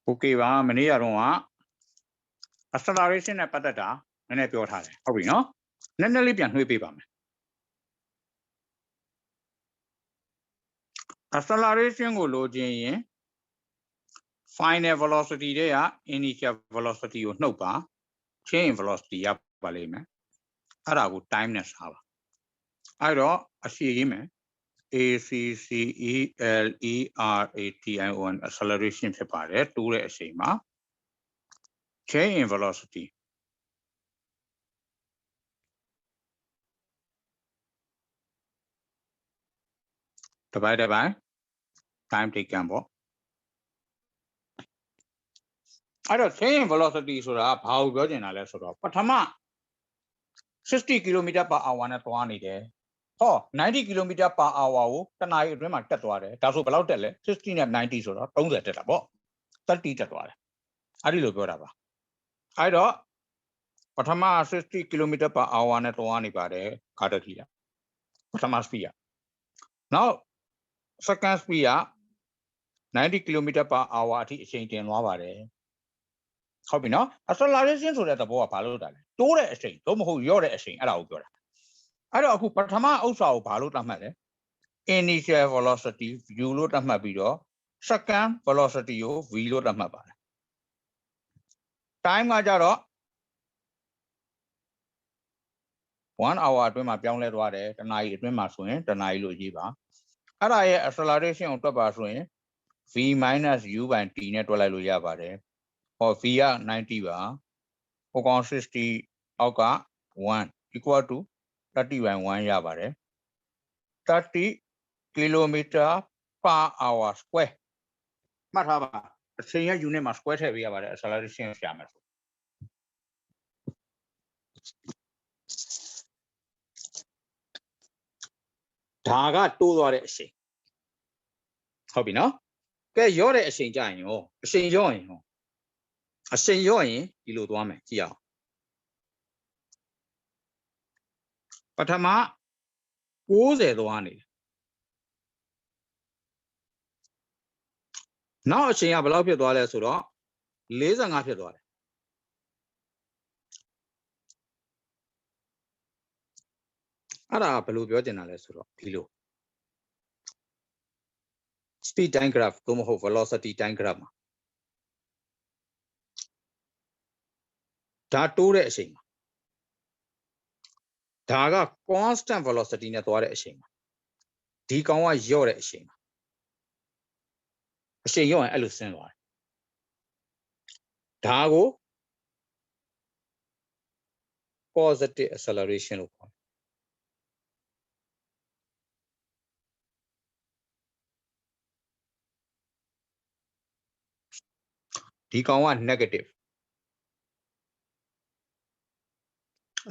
Okay ပါမနေ့ကတော့ acceleration နဲ့ပတ်သက်တာနည်းနည်းပြောထားတယ်ဟုတ်ပြီနော်နည်းနည်းလေးပြန်နှွှေးပေးပါမယ် acceleration ကိုလိုချင်ရင် final velocity တွေက initial velocity ကိုနှုတ်ပါ change in velocity ရပါလိမ့်မယ်အဲ့ဒါကို time နဲ့စားပါအဲ့တော့အရှိရေးမယ် acceleration acceleration ဖြစ်ပါတယ်တိုးတဲ့အချိန်မှာ change in velocity divided by time taken ပေါ့အဲ့တော့ change in velocity ဆိုတာဘာကိုပြောချင်တာလဲဆိုတော့ပထမ60 km/h နဲ့သွားနေတယ်ဟော90 km/h ကိုတနာရီအတွင်းမှာတက်သွားတယ်ဒါဆိုဘယ်လောက်တက်လဲ60နဲ့90ဆိုတော့30တက်တာပေါ့30တက်သွားတယ်အဲ့ဒီလိုပြောတာပါအဲ့တော့ပထမ60 km/h နဲ့သွားနေပါတယ်ကားတစ်ခါပထမ speed ကနောက် second speed က90 km/h အထိအချိန်တင်သွားပါတယ်ဟုတ်ပြီနော် acceleration ဆိုတဲ့သဘောကဘာလို့တာလဲတိုးတဲ့အချိန်တော့မဟုတ်ရော့တဲ့အချိန်အဲ့ဒါကိုပြောတာအဲ့တော့အခုပထမဥစ္စာကိုဘာလို့သတ်မှတ်လဲ initial velocity v လို့သတ်မှတ်ပြီးတော့ second velocity ကို v လို့သတ်မှတ်ပါတယ် time ကကြတော့1 hour အတွင်းမှာပြောင်းလဲသွားတယ်တနာရီအတွင်းမှာဆိုရင်တနာရီလို့ရေးပါအဲ့ဒါရဲ့ acceleration ကိုတွက်ပါဆိုရင် v - u / t နဲ့တွက်လိုက်လို့ရပါတယ်ဟော v က90ပါဟိုကောင်60အောက်က1 equal to 30/1 ရပါတယ်30 km/h square မှတ်ထားပါအချိန်ရဲ့ unit မှာ square ထည့်ပေးရပါတယ် acceleration ကိုရှာမယ်ဆိုဒါကတိုးသွားတဲ့အချိန်ဟုတ်ပြီနော်ကဲရော့တဲ့အချိန်ကြရင်ရောအချိန်ရော့ရင်ရောအချိန်ရော့ရင်ဒီလိုသွားမယ်ကြည့်အောင်ပထမ60သွားနေတယ်နောက်အချိန်ကဘယ်လောက်ဖြစ်သွားလဲဆိုတော့45ဖြစ်သွားတယ်အဲ့ဒါဘယ်လိုပြောချင်တာလဲဆိုတော့ဒီလို speed time graph သို့မဟုတ် velocity time graph မှာဒါတိုးတဲ့အချိန်မှာဒါက constant velocity နဲ့သွားတဲ့အချိန်မှာဒီကောင်ကလျော့တဲ့အချိန်မှာအချိန်လျော့ရင်အဲ့လိုဆင်းသွားတယ်ဒါကို positive acceleration လို့ခေါ်တယ်ဒီကောင်က negative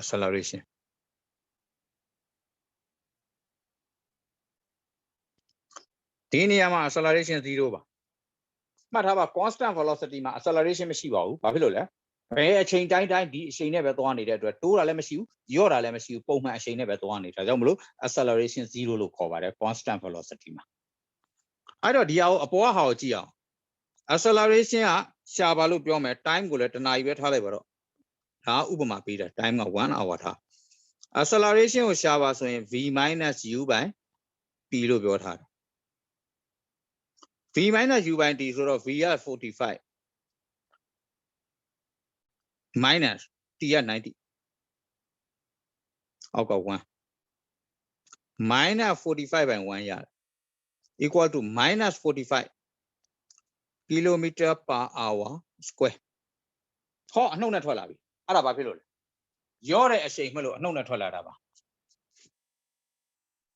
acceleration ဒီနေရာမှာ acceleration 0ပါမှတ်ထားပါ constant velocity မှာ acceleration မရှိပါဘူးဘာဖြစ်လို့လဲဘယ်အချိန်တိုင်းဒီအချိန်နဲ့ပဲသွားနေတဲ့အတွက်တိုးတာလည်းမရှိဘူးလျော့တာလည်းမရှိဘူးပုံမှန်အချိန်နဲ့ပဲသွားနေတာကြောင့်မလို့ acceleration 0လို့ခေါ်ပါတယ် constant velocity မှာအဲ့တော့ဒီဟာကိုအပေါ်ကဟာကိုကြည့်အောင် acceleration ကရှာပါလို့ပြောမယ် time ကိုလည်းတနာရီပဲထားလိုက်ပါတော့ဒါဥပမာပေးတာ time က1 hour ထား acceleration ကိုရှာပါဆိုရင် v - u / t လို့ပြောထားတယ် v - u / t ဆိုတော့ v က45 minus t က90အောက်က1 minus 45/1 ရတယ် equal to minus 45 km/h square ဟောအနှုတ်နဲ့ထွက်လာပြီအဲ့ဒါဘာဖြစ်လို့လဲရော့တဲ့အချိန်မှလို့အနှုတ်နဲ့ထွက်လာတာပါ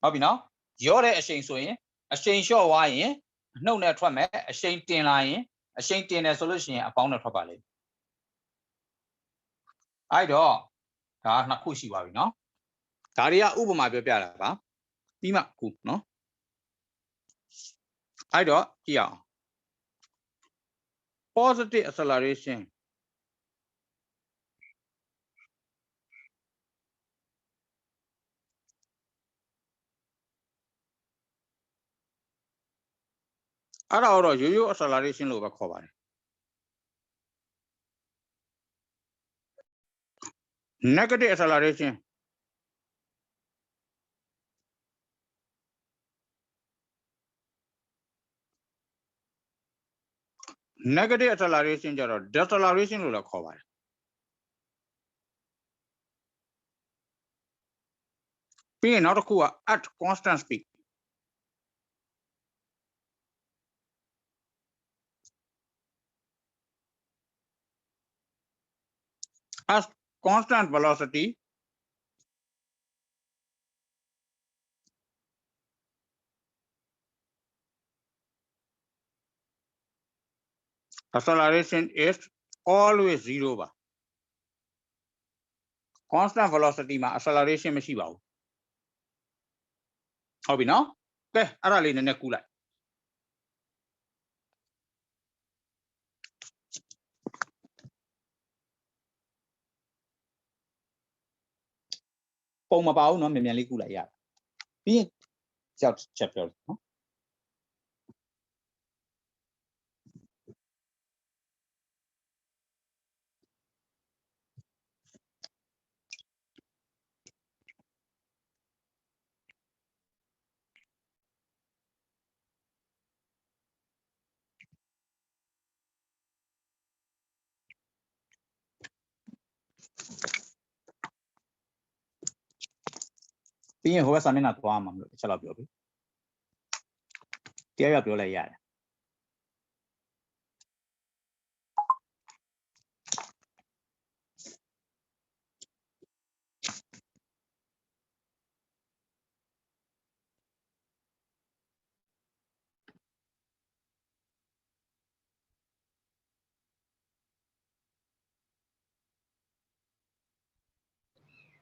ဟုတ်ပြီနော်ရော့တဲ့အချိန်ဆိုရင်အချိန်လျှော့သွားရင်အနှုတ်နဲ့ထွက်မယ်အချိန်တင်လာရင်အချိန်တင်တယ်ဆိုလို့ရှိရင်အပေါင်းနဲ့ထွက်ပါလိမ့်အဲ့တော့ဒါနှစ်ခုရှိပါပြီနော်ဒါတွေကဥပမာပြောပြတာပါပြီးမှခုနော်အဲ့တော့ကြည့်အောင် positive acceleration အဲ့ဒါတော့ရိုးရိုး acceleration လို့ပဲခေါ်ပါတယ် negative acceleration negative acceleration ကြတော့ deceleration လို့လည်းခေါ်ပါတယ်ပြီးရင်နောက်တစ်ခုက at constant speed at constant velocity acceleration is always 0 ပါ constant velocity မှာ acceleration မရှိပါဘူးဟုတ်ပြီနော်ကဲအဲ့ဒါလေးနည်းနည်းကူးလိုက်ပုံမပါဘူးနော်မြန်မြန်လေးကူးလိုက်ရပြီးရင်ကြောက်ချက်ပြောနော် ပြီးရင်ဟိုဘက်စာမျက်နှာသွားမှာမလို့တစ်ချက်လောက်ပြောပြီတရားရပြောလိုက်ရတယ်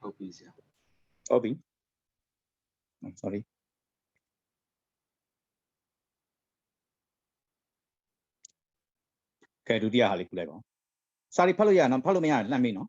ဟုတ်ပြီဆရာ ဟုတ်ပြီ sorry ကဲဒုတိယဟာလေးကူးလိုက်ပါဦးစာရီဖတ်လို့ရနော်ဖတ်လို့မရရင်လှမ်းမေးနော်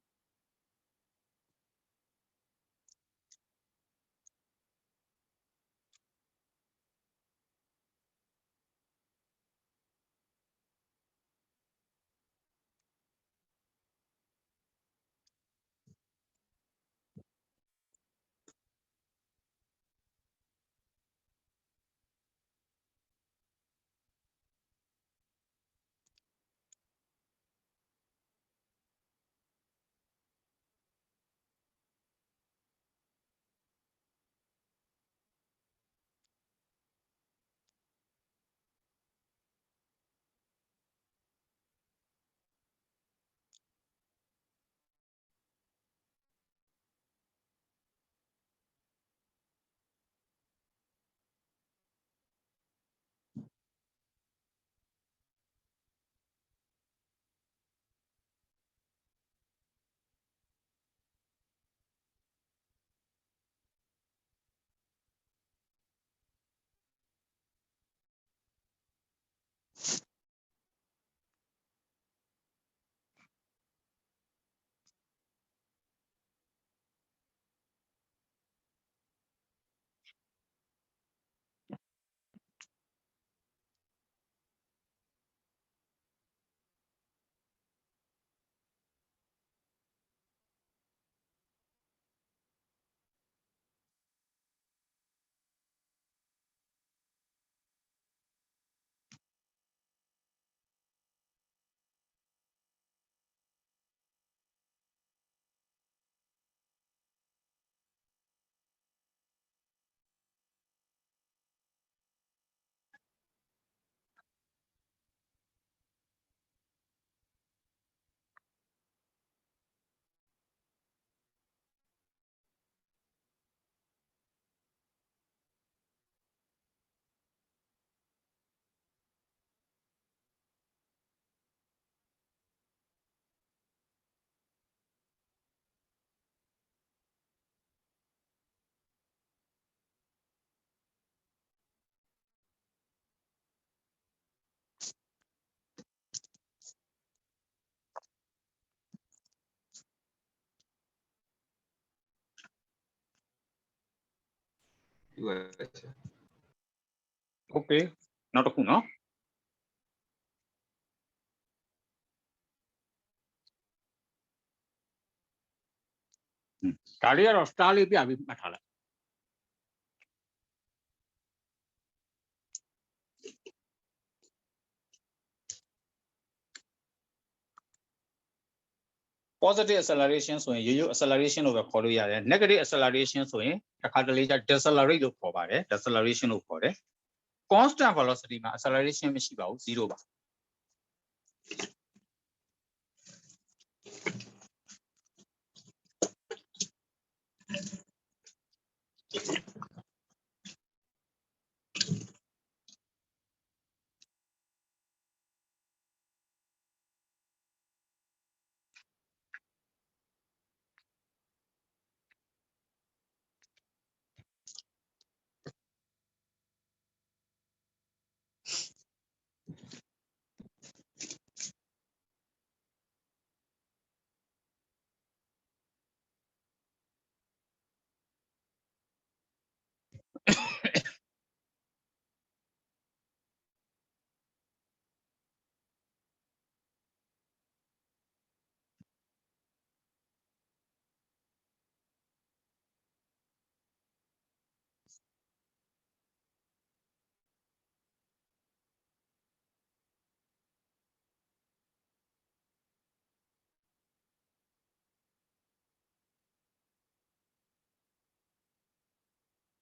ဒီပါဆရာ okay နောက်တစ်ခုနော် ဒါလေးကတော့ star လေးပြပြီးမှတ်ထားလိုက် positive acceleration ဆိုရင်ရိုးရိုး acceleration လို့ပဲခေါ်လို့ရတယ် negative acceleration ဆိုရင်တစ်ခါတလေကျ decelerate လို့ခေါ်ပါတယ် deceleration လို့ခေါ်တယ် constant velocity မှာ acceleration မရှိပါဘူး0ပါ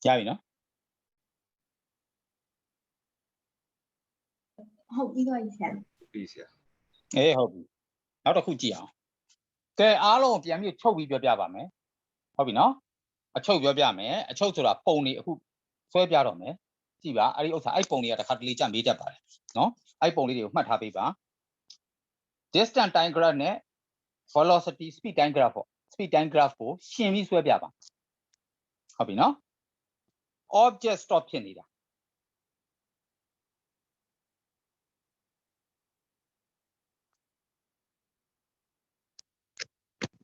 ရပြီနော် ဟုတ်ပြီးတော့ဆရာ ဟုတ်ပြီဆရာ အေးဟုတ်ပြီနောက်တစ်ခုကြည့်အောင်ကဲအားလုံးပြန်ပြီးချုပ်ပြီးပြောပြပါမယ်ဟုတ်ပြီနော်အချုပ်ပြောပြမယ်အချုပ်ဆိုတာပုံတွေအခုဆွဲပြတော့မယ်ကြည့်ပါအဲ့ဒီဥစ္စာအဲ့ပုံတွေကတစ်ခါတလေကြမေးတတ်ပါတယ်နော်အဲ့ပုံလေးတွေကိုမှတ်ထားပေးပါ distance time graph နဲ့ velocity speed time graph ပေါ့ speed time graph ကိုရှင်းပြီးဆွဲပြပါဟုတ်ပြီနော် object stop ဖြစ်နေတာ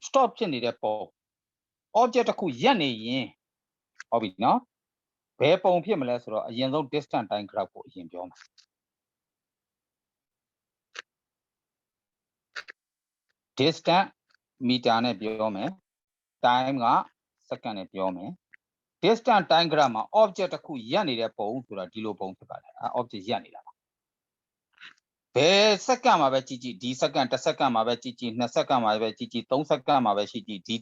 stop ဖြစ်နေတဲ့ပုံ object တစ်ခုရပ်နေရင်ဟုတ်ပြီနော်ဘယ်ပုံဖြစ်မလဲဆိုတော့အရင်ဆုံး distance time graph ကိုအရင်ပြောမှာ distance meter နဲ့ပြောမယ် time က second နဲ့ပြောမယ် distance time graph မှာ object တစ်ခုရပ်နေတဲ့ပုံဆိုတာဒီလိုပုံဖြစ်ပါတယ်အဲ object ရပ်နေတာပါဘယ် second မှာပဲကြည့်ကြည့်ဒီ second 1 second မှာပဲကြည့်ကြည့်2 second မှာပဲကြည့်ကြည့်3 second မှာပဲရှိကြည့်ဒီ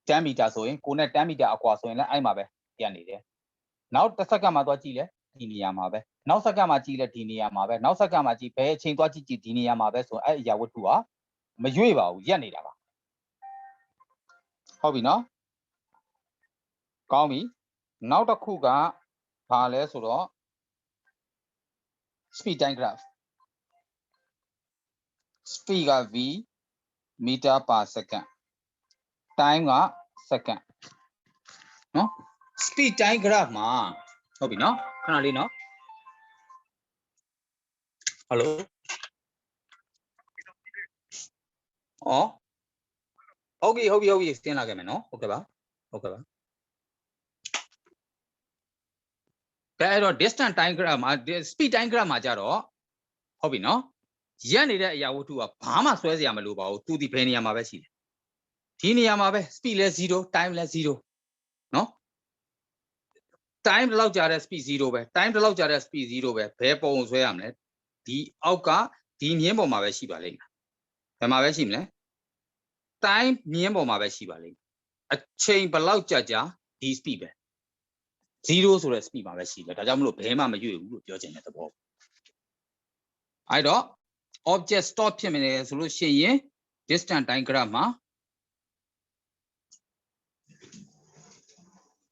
10 meter ဆိုရင်ကိုနဲ့10 meter အကွာဆိုရင်လည်းအဲ့မှာပဲရပ်နေတယ်နောက်1 second မှာသွားကြည့်လဲဒီနေရာမှာပဲနောက် second မှာကြည့်လဲဒီနေရာမှာပဲနောက် second မှာကြည့်ဘယ်အချိန်သွားကြည့်ကြည့်ဒီနေရာမှာပဲဆိုအဲ့အရာဝတ္ထုဟာမရွေ့ပါဘူးရပ်နေတာပါဟုတ်ပြီနော်ကောင်းပြီနောက်တစ်ခုကဘာလဲဆိုတော့ speed time graph speed က v meter per second time က second နော် speed time graph မှာဟုတ်ပြီနော်ခဏလေးနော် hello ဩဟုတ်ပြီဆင်းလာခဲ့မယ်နော်ဟုတ်ကဲ့ပါဟုတ်ကဲ့ပါကဲအဲ့တော့ distance time graph မှာ speed time graph မှာကြတော့ဟုတ်ပြီနော်ရက်နေတဲ့အရာဝတ္ထုကဘာမှဆွဲစရာမလိုပါဘူးသူဒီဘယ်နေရာမှာပဲရှိတယ်ဒီနေရာမှာပဲ speed လဲ0 time လဲ0နော် time ဘယ်လောက်ကြာတဲ့ speed 0ပဲ time ဘယ်လောက်ကြာတဲ့ speed 0ပဲဘယ်ပုံဆွဲရမလဲဒီအောက်ကဒီမြင်းပေါ်မှာပဲရှိပါလိမ့်မယ်ဘယ်မှာပဲရှိမလဲ time မြင်းပေါ်မှာပဲရှိပါလိမ့်မယ်အချိန်ဘယ်လောက်ကြာဒီ speed ပဲ0ဆိုတဲ့ speed မှာပဲရှိတယ်ဒါကြောင့်မလို့ဘယ်မှမရွေ့ဘူးလို့ပြောချင်တဲ့သဘောအဲ့တော့ object stop ဖြစ်နေတယ်ဆိုလို့ရှိရင် distance time graph မှာ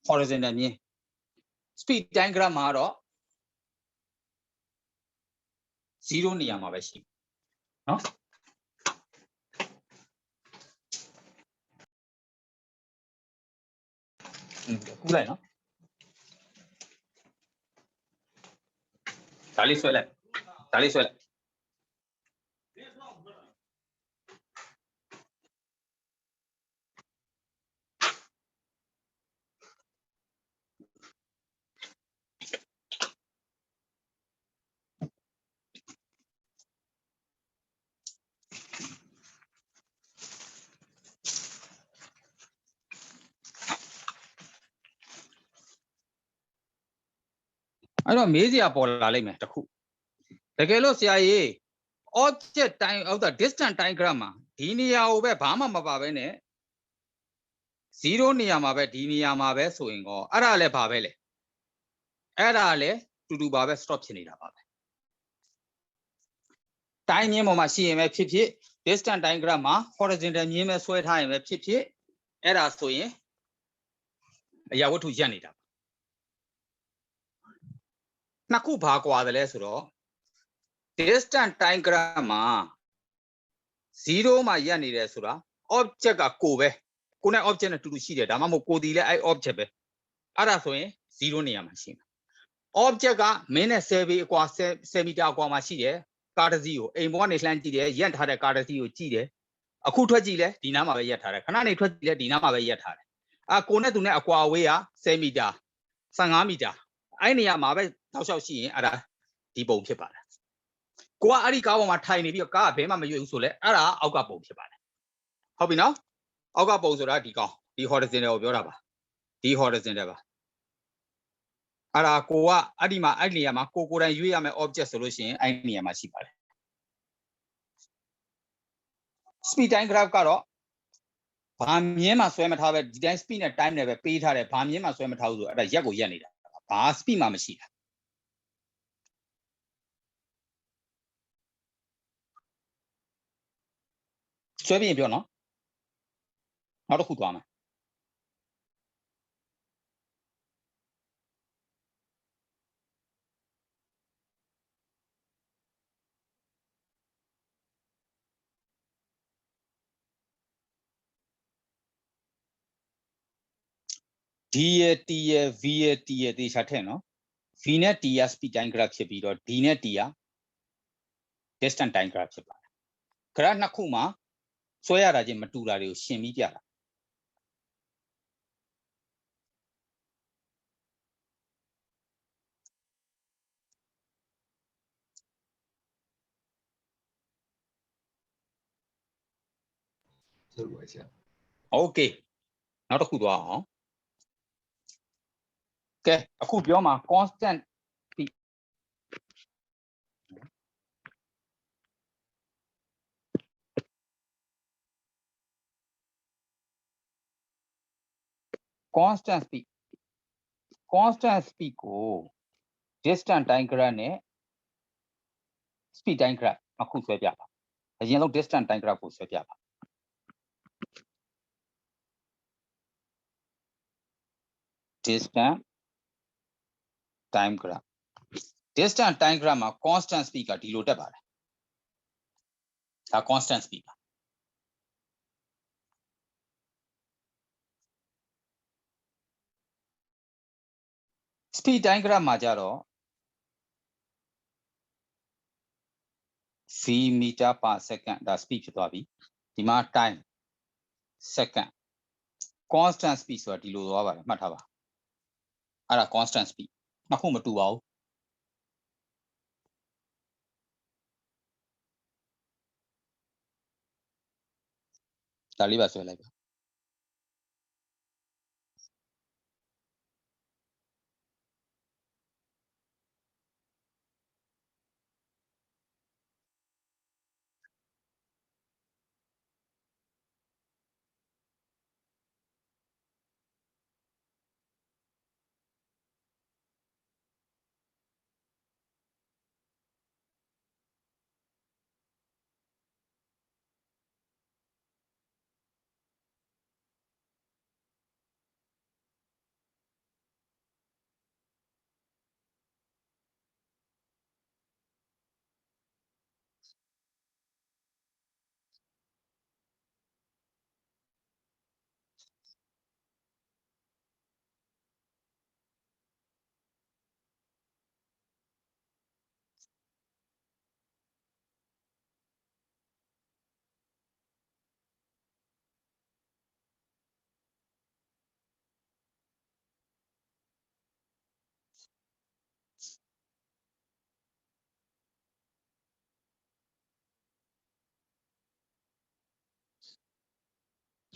horizontal မြင်း speed time graph မှာတော့0နေရာမှာပဲရှိနော်ကူးလိုက်နော်ဒါလေးဆွဲလိုက် က I don't measure Paula limit. The Gelos CIA object time of the distant time grammar. Dinia over Bama Mabavene. Zero Niamabe, Dinia Mabe, sewing or Arale Pavele. Arale to do Babe stops in it. Tiny Machine, a pipit, distant time grammar, horizontal Nimes sweat time, a pipit, Era soye. Yago to Janita. Nakupa qua the lesro. Distant time grammar. Zero my yani resura. Object a cove. Kuna object to see the Damamo Kodile I object. Arasoe, zero near machine. Object a main survey qua semita qua machine. Cardazio, a one Atlantic, yet had a Cardazio chide. A Kutwajile, Dinama Yatara. Canani Twajile, Dinama Yatara. A Kona Duna Aquawea, Semida. Sangamida. I near Mabe, thou shalt see Ara. Debo Kipara. Qua Arikawa tiny be a car, Bema Usule, Ara, Augapo Kipara. Hobby now? Augapo Zoratico, the horizon of Yoraba. The horizon ever. Ara Koa, Adima, Agliama, Kokura, Yuama object solution, I near my ship. Speed and grab caro. Pamiema swim at Harvard, didn't spin a time never paid her a Pamiema swim at house at a Yago Yanida. Spima machine. Swimming, you know, not a good one. DAT, VAT, the Sateno, Vinetia speed and grab ship or Dinetia, distant time grab ship. Kranakuma, Soya Matura, Shemidia. Okay, not a good one. Okay, a good bioma, constant. Constant speed. Constant speed. Oh, distant time grane. Speed time grab. A good swap. A yellow distant time grab. Distant time grab. Distant time grab. A constant speaker. Deload. A constant speaker. Speed diagram majaro v meter per second the speed to abi demand time second constant speed so di lo twa ba mat tha ba ara constant speed mako ma tu ba bu da li ba swai lai ba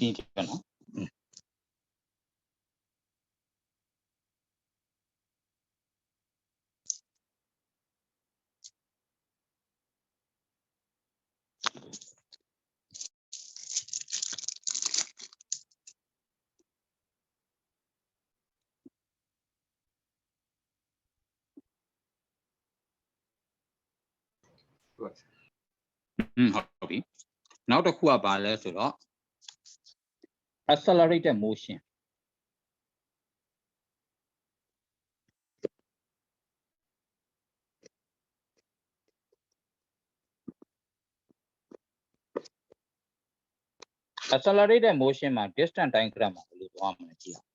tin ti no ဟုတ်ဆရာ ဟုတ်ပြီနောက်တစ်ခုကဘာလဲဆိုတော့ accelerated motion accelerated motion မှာ distance time graph မှာဘယ်လိုသွားမလဲကြည့်အောင်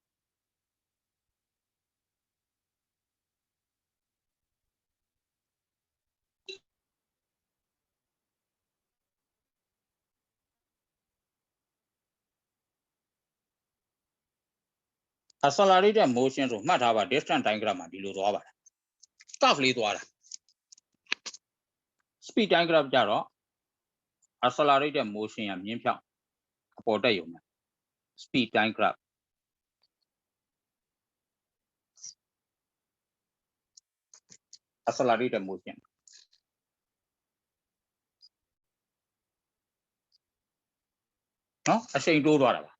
accelerated motion ဆိုမှတ်ထားပါ distance time graph မှာဒီလိုသွားပါတယ် curve လေးသွားတာ speed time graph ကြတော့ accelerated motion ကမြင်းဖြောင်းအပေါ်တက်ရုံနဲ့ speed time graph accelerated motion နော်အရှိန်တိုးသွားတာပါ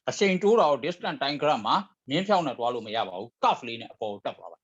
အရှိန်တိုးတာကို distance time graph မှာမြင်းဖြောင်းနဲ့သွားလို့မရပါဘူး curve လေးနဲ့အပေါ်တက်သွားပါ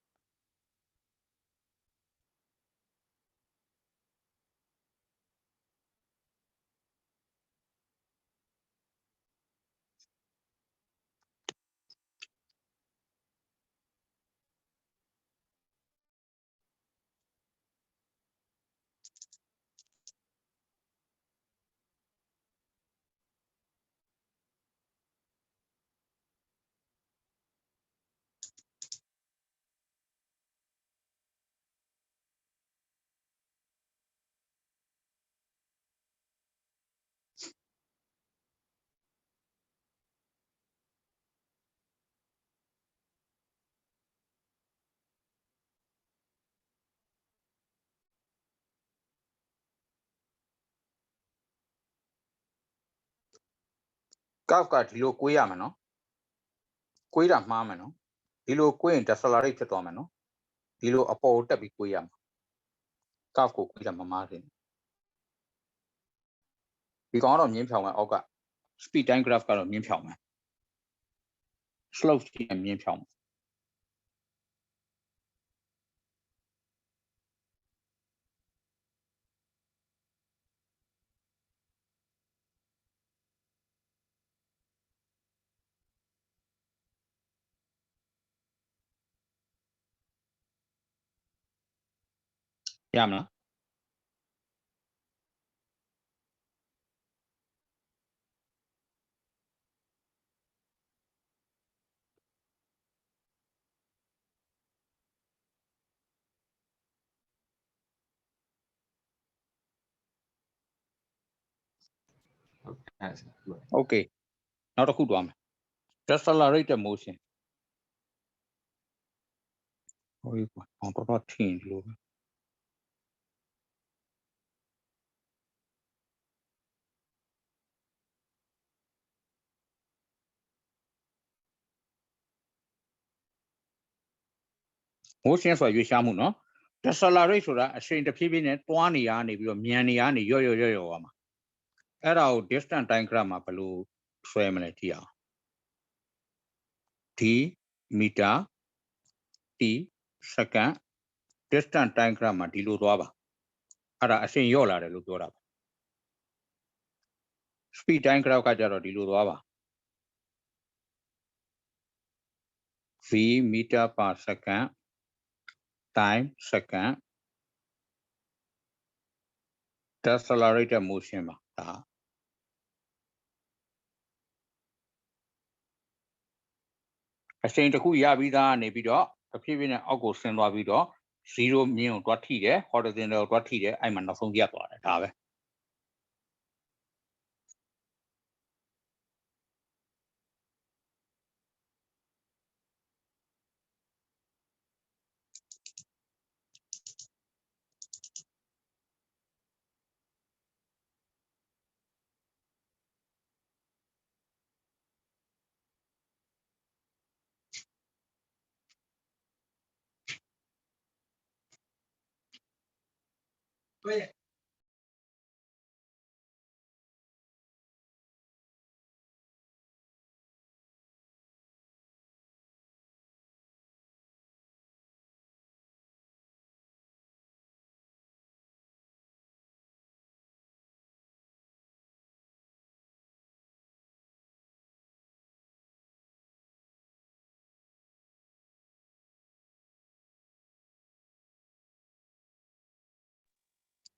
curve ကဒီလိုကွေးရမယ်နော်ကွေးတာမှားမယ်နော်ဒီလိုကွေးရင် decelerate ဖြစ်သွားမယ်နော်ဒီလိုအပေါ်တက်ပြီးကွေးရမှာ curve ကိုကွေးတာမမှားသေးဘူးဒီကောင်ကတော့မြင်းဖြောင်းမယ်အောက်က speed time graph ကတော့မြင်းဖြောင်းမယ် slope ရှိရင်မြင်းဖြောင်းမယ်ရမလား ဟုတ်အဲ့ဆရာဟုတ် okay နောက်တစ်ခုတွားမယ် decelerate motion ဟိုကွာတော့ထင်လို့ motion ဆိုတာရွေ့ရှားမှုနော် decelerate ဆိုတာအရှိန်တစ်ဖြည်းဖြည်းနဲ့တွားနေရနေပြီးတော့မြန်နေရနေရော့သွားမှာအဲ့ဒါကို distance time graph မှာဘယ်လိုဆွဲမလဲကြည့်အောင် d မီတာ t စက္ကန့် distance time graph မှာဒီလိုသွားပါအဲ့ဒါအရှိန်လျော့လာတယ်လို့ပြောတာပါ speed time graph ကကြတော့ဒီလိုသွားပါ v မီတာ per second time second decelerated motion ပါဒါအရှိန်တစ်ခုရပြီးသားနေပြီးတော့တဖြည်းဖြည်းနဲ့အောက်ကိုဆင်းသွားပြီးတော့0မြင်းကိုတွားထိတယ် horizontal ကိုတွားထိတယ်အဲ့မှာနောက်ဆုံးပြတ်သွားတယ်ဒါပဲ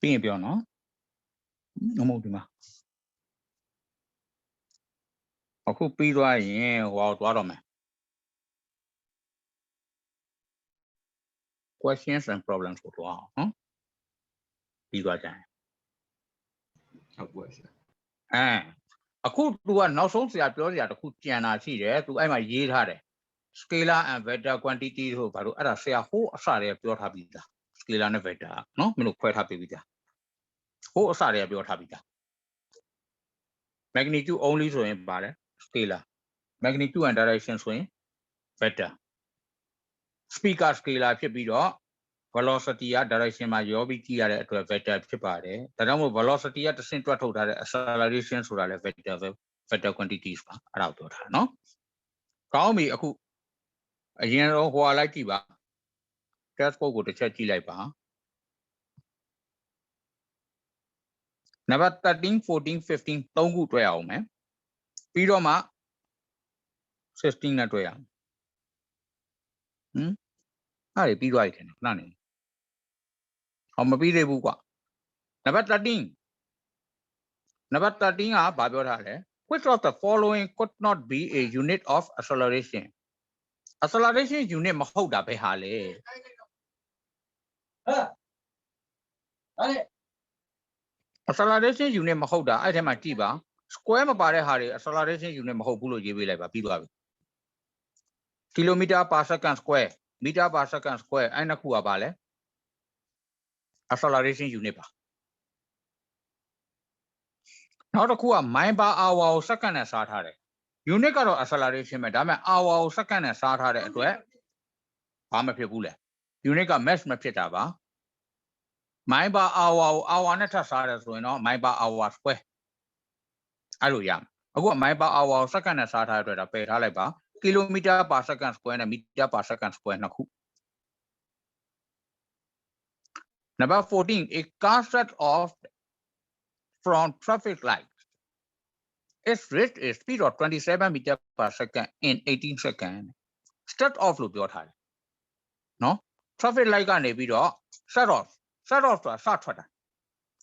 Being beyond, no? No more. Aku pi doa yin wa doa do me. Questions and problems ko doa, huh? Pi doa jan. ဟုတ်ပါဆရာ အခုသူကနောက်ဆုံးဆရာပြောစရာတစ်ခုကြံတာရှိတယ်သူအဲ့မှာရေးထားတယ် scalar and vector quantity တို့ဘာလို့အဲ့ဒါဆရာဟိုးအစတည်းပြောထားပြီးသား scalar နဲ့ vector နော်မင်းတို့ခွဲထားပြီးသားဟိုးအစတည်းပြောထားပြီးသား magnitude only ဆိုရင်ပါတယ် scalar magnitude and direction ဆိုရင် vector speaker scalar ဖြစ်ပြီးတော့ velocity က direction မှာရောပြီးကြည့်ရတဲ့အတွက် vector ဖြစ်ပါတယ်ဒါကြောင့်မို့ velocity ကတစ်ဆင့်တွက်ထုတ်ထားတဲ့ acceleration ဆိုတာလည်း vector ပဲ vector quantities ပါအဲ့ဒါကိုပြောထားနော်ကောင်းပြီအခုအရင်တော့ဟိုလိုက်ကြည့်ပါ test book ကိုတစ်ချက်ကြည့်လိုက်ပါနံပါတ်13 14 15 3ခုတွဲအောင်မယ်ပြီးတော့မှ16နဲ့တွဲရအောင်အဲ့ဒီပြီးသွားပြီခင်ဗျခဏနေဟောမပြီးသေးဘူးကွာနံပါတ်13ကဘာပြောထားလဲ which of the following could not be a unit of acceleration acceleration unit မဟုတ်တာဘယ်ဟာလဲacceleration unit မဟုတ်တာအဲ့ထဲမှာကြည့်ပါ square မပါတဲ့ဟာတွေ acceleration unit မဟုတ်ဘူးလို့ရေးပေးလိုက်ပါပြီးသွားပြီ kilometer per second square meter per second square အဲ့နှစ်ခုကပါလဲ acceleration unit ပါနောက်တစ်ခုက mile per hour ကို second နဲ့စားထားတယ် unit ကတော့ acceleration ပဲဒါပေမဲ့ hour ကို second နဲ့စားထားတဲ့အတွက်ဘာမှဖြစ်ဘူးလေ unit က match မဖြစ်တာပါ mile per hour ကို hour နဲ့ထပ်စားတယ်ဆိုရင်တော့ mile per hour square အဲ့လိုရမယ်အခုက mile per hour ကို second နဲ့စားထားတဲ့အတွက်ဒါပယ်ထားလိုက်ပါ kilometer per second square နဲ့ meter per second square နှစ်ခု number 14 a car set off from traffic light its rate is speed of 27 meter per second in 18 seconds start off လို့ပြောထားတယ်နော် traffic light ကနေပြီးတော့ set off ဆိုတာစထွက်တာ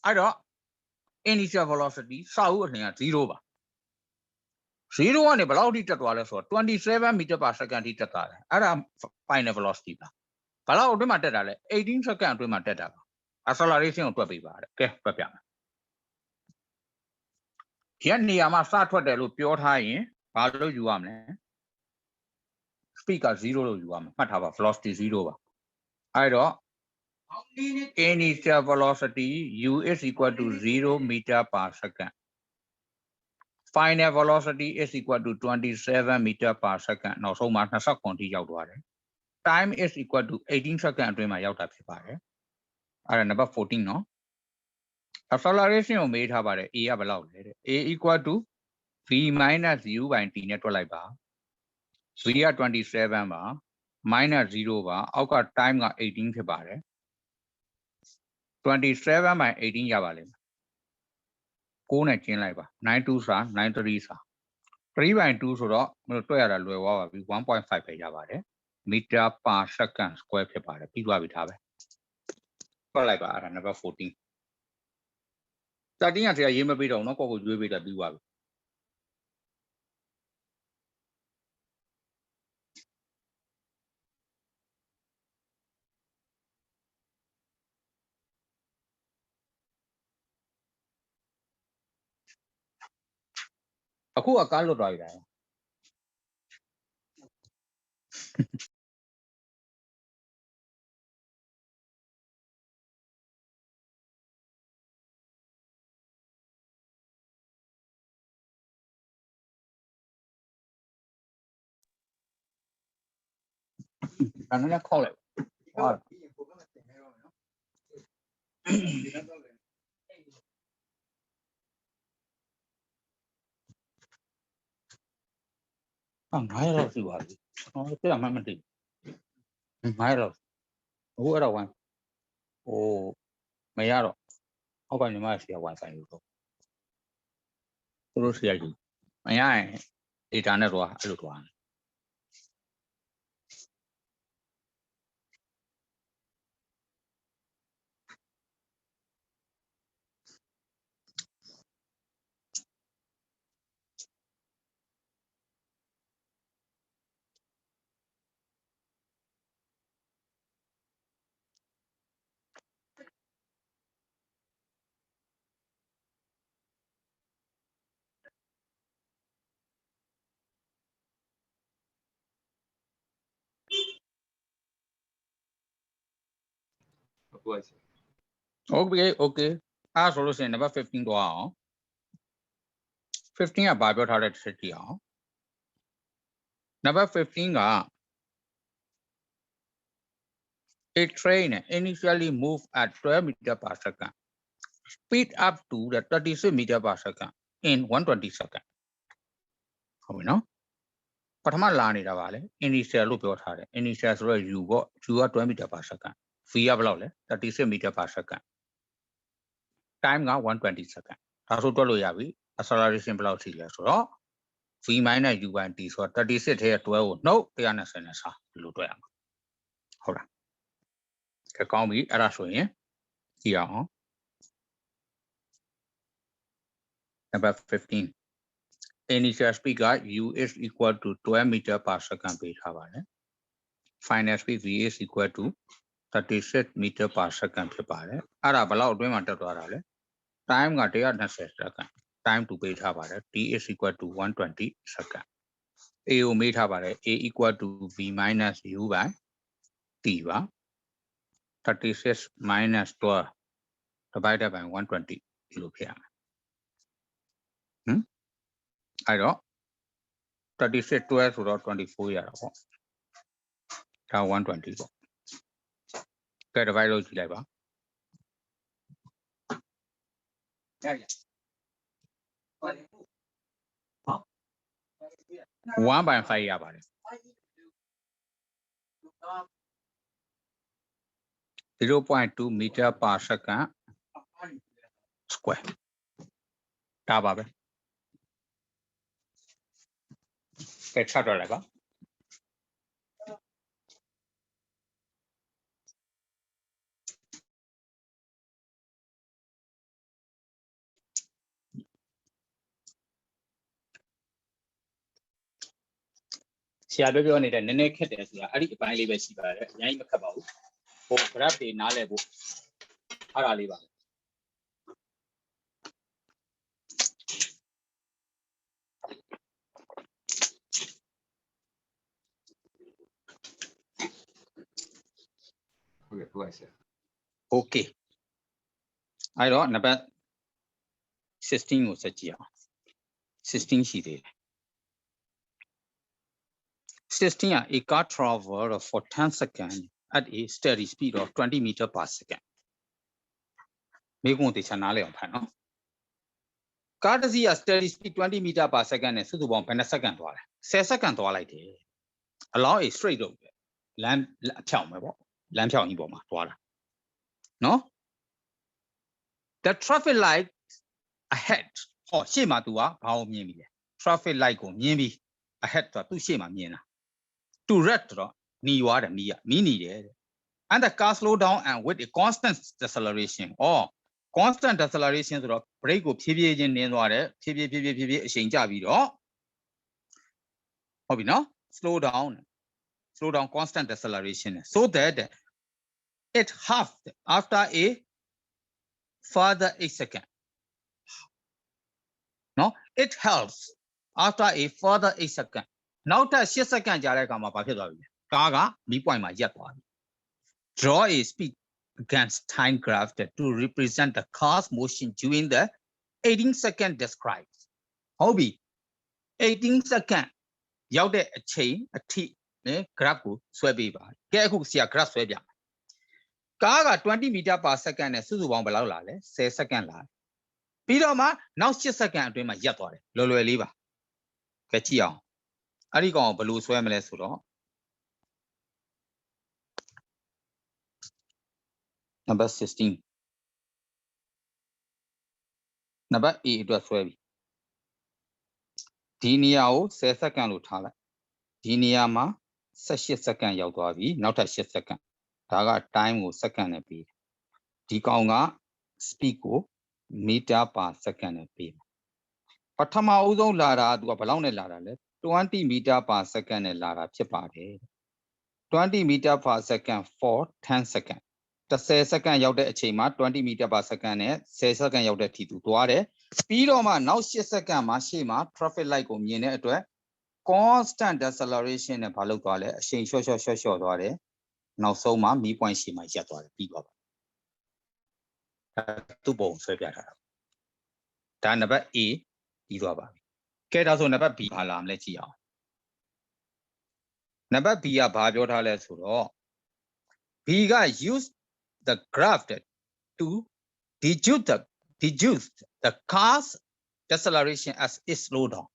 အဲ့တော့ initial velocity စဦးအလျင်က0ပါ0ကနေဘယ်လောက်ထိတက်သွားလဲဆိုတော့27 meter per second ထိတက်သွားတယ်အဲ့ဒါ final velocity ပါဘယ်လောက်အတွင်းမှာတက်တာလဲ18 second အတွင်းမှာတက်တာပါ acceleration ကိုတွက်ပေးပါတယ်ကဲတွက်ပြမယ်ဒီနေရာမှာစထွက်တယ်လို့ပြောထားရင်ဘာလို့ယူရမလဲ speed က0လို့ယူရမယ်မှတ်ထားပါ velocity 0ပါအဲ့တော့ initial velocity u is equal to 0 meter per second final velocity is equal to 27 meter per second နောက်ဆုံးမှာ29ထိရောက်သွားတယ် time is equal to 18 second အတွင်းမှာရောက်တာဖြစ်ပါတယ်အဲ့ဒါ number 14နော် acceleration ကိုမေးထားပါတယ် a ကဘယ်လောက်လဲတဲ့ a equal to v minus u by t နဲ့တွက်လိုက်ပါ v က27ပါ minus 0ပါအောက်က time က18ဖြစ်ပါတယ်27 by 18ရပါလိမ့်မယ်6နဲ့ကျင်းလိုက်ပါ92စာ93စာ3 by 2ဆိုတော့မလို့တွက်ရတာလွယ်သွားပါပြီ 1.5 ပဲရပါတယ် meter per second square ဖြစ်ပါတယ်ပြီးသွားပြီထားပဲတွက်လိုက်ပါအဲ့ဒါ number 14 13ကဆရာရေးမပေးတော့ဘူးเนาะကိုကိုရွေးပေးတာပြီးသွားပြီအခုကကားလွတ်သွားပြီလားအဲ့ဒါနဲ့ခေါက်လိုက်ဟုတ်9ရောက်ရှိပါပြီဟောပြမှမသိ9ရောက်အခုအဲ့တော့ဝိုင်းဟိုမရတော့အောက်ကညီမဆရာ wifi လို့တော့သူတို့ဆရာကြီးမရရင် data နဲ့တော့အဲ့လိုတော့ ဟုတ်ကဲ့ဆရာ Okayအားဆိုလို့ရှိရင် number 15တော့အောင် 15ကဘာပြောထားတဲ့တစ်ချက်အောင် number 15 က a train initially move at 12 meter per second speed up to the 36 meter per second in 120 second ဟုတ်ပြီနော်ပထမလာနေတာပါလေ initial လို့ပြောထားတယ် initial ဆိုတော့ u ပေါ့ u က 12 meter per second v ကဘယ်လောက်လဲ 36 meter per second time က 120 second ဒါဆိုတွက်လို့ရပြီ acceleration ဘယ်လောက်ရှိလဲဆိုတော့ v minus u by t ဆိုတော့ 36 ထဲက12ကိုနှုတ်120နဲ့စားလို့တွက်ရမှာဟုတ်လားကဲကောင်းပြီအဲ့ဒါဆိုရင်ကြည့်အောင် number 15 initial speed က u is equal to 12 meter per second ပေးထားပါတယ် final speed v is equal to 36 meter per second ဖြစ်ပါတယ်အဲ့ဒါဘယ်လောက်အတွင်းမှာတက်သွားတာလဲ time က120 second time to ပေးထားပါတယ် t is equal to 120 second a ကိုမေးထားပါတယ် a equal to v minus u by t ပါ 36 minus 12 divided by 120 ဒီလိုဖြစ်ရမယ်အဲ့တော့ 36 12ဆိုတော့ 24 ရတာပေါ့ဒါ120ပေါ့ကဲ divide လုပ်ကြည့်လိုက်ပါ1 by 5ရပါတယ်0.2 meter per second square ဒါပါပဲကဲချက်တော့လိုက်ပါဆရာပြောနေတဲ့နည်းနည်းခက်တယ်ဆိုတာအဲ့ဒီအပိုင်းလေးပဲရှိပါတယ်အများကြီးမခက်ပါဘူးဟို graph တွေနားလည်ဖို့အဲ့ဒါလေးပါဟုတ်ကဲ့ဆရာ Okay အဲ့တော့ number 16ကိုဆက်ကြည့်အောင်16ရှိသေးတယ်16 a car travel for 10 seconds at a steady speed of 20 meter per second မိကုံတေချာနားလဲအောင်ဖတ်နော်ကားတစ်စီးက steady speed 20 meter per second နဲ့စုစုပေါင်းဘယ်နှစက္ကန့်သွားလဲ10စက္ကန့်သွားလိုက်တယ် along a straight road လမ်းအဖြောင်ပဲပေါ့လမ်းဖြောင်ကြီးပေါ်မှာသွားတာနော် the traffic light ahead ဟောရှေ့မှာ तू ကဘာကိုမြင်ပြီလဲ traffic light ကိုမြင်ပြီ ahead ဆိုတာသူ့ရှေ့မှာမြင်တာ to red တော့หนีသွားတယ်မီးနေတယ် and the car slow down and with a constant deceleration or constant deceleration ဆိုတော့ brake ကိုဖြည်းဖြည်းချင်းနင်းသွားတယ်ဖြည်းဖြည်းအရှိန်ကျပြီးတော့ဟုတ်ပြီနော် slow down constant deceleration so that it halved after a further 8 seconds no it helps after a further 8 seconds နောက်ထပ်8 second ကြာတဲ့အခါမှာဘာဖြစ်သွားပြီလဲကားကမီးပွိုင်မှာရပ်သွားပြီ draw a speed against time graph to represent the car's motion during the 18 second described ဟုတ်ပြီ18 second ရောက်တဲ့အချိန်အထိနဲ graph ကိုဆွဲပေးပါကဲအခုဆရာ graph ဆွဲပြမယ်ကားက20 meter per second နဲ့စုစုပေါင်းဘယ်လောက်လာလဲ10 second လာပြီးတော့မှနောက်8 second အတွင်းမှာရပ်သွားတယ်လွယ်လေးပါကဲကြည့်အောင်အဲ့ဒီကောင်ကိုဘယ်လိုဆွဲမလဲဆိုတော့ number 16 number 8အတွက်ဆွဲပြီဒီနေရာကို10 second လို့ထားလိုက်ဒီနေရာမှာ18 second ရောက်သွားပြီနောက်ထပ်8 second ဒါက time ကို second နဲ့ပေးတယ်ဒီကောင်က speed ကို meter per second နဲ့ပေးတယ်ပထမအဆုံးလာတာသူကဘယ်လောက်နဲ့လာတာလဲ20 meter per second နဲ့လာတာဖြစ်ပါတယ်20 meter per second for 10 second 10 second ရောက်တဲ့အချိန်မှာ20 meter per second နဲ့10 second ရောက်တဲ့အထိသူသွားတယ်ပြီးတော့မှနောက်8 second မှာရှေ့မှာ traffic light ကိုမြင်တဲ့အတွက် constant deceleration နဲ့ဘာလုပ်သွားလဲအရှိန်လျှော့သွားတယ်နောက်ဆုံးမှာမီးပွိုင်ရှေ့မှာရပ်သွားတယ်ပြီးသွားပါ तू बोल से क्या था दा number A ပြီးသွားပါပြီကဲဒါဆိုနံပါတ် B ဘာလာမလဲကြည့်အောင်နံပါတ် B ကဘာပြောထားလဲဆိုတော့ B က use the graph to deduce the cars deceleration as it slow down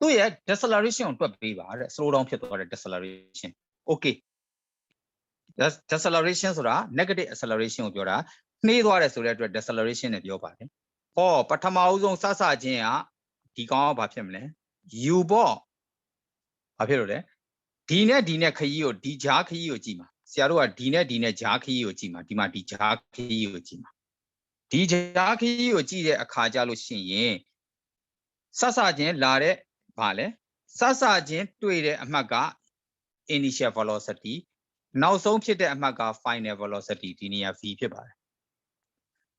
သူရဲ့ deceleration ကိုတွက်ပေးပါတဲ့ slow down ဖြစ်သွားတဲ့ deceleration okay deceleration ဆိုတာ negative acceleration ကိုပြောတာနှေးသွားတယ်ဆိုတဲ့အတွက် deceleration နဲ့ပြောပါတယ်ဟောပထမအဦးဆုံးစစချင်းကဒီကောင်ကဘာဖြစ်မလဲ u ပေါ့ဘာဖြစ်လို့လဲဒီနဲ့ဒီနဲ့ခရီးကိုဒီဂျားခရီးကိုကြည့်မှာဆရာတို့ကဒီနဲ့ဒီနဲ့ဂျားခရီးကိုကြည့်မှာဒီမှာဒီဂျားခရီးကိုကြည့်မှာဒီဂျားခရီးကိုကြည့်တဲ့အခါကျလို့ရှိရင်စစချင်းလာတဲ့ဘာလဲစစချင်းတွေ့တဲ့အမှတ်က initial velocity နောက်ဆုံးဖြစ်တဲ့အမှတ်က final velocity ဒီနေရာ v ဖြစ်ပါတယ်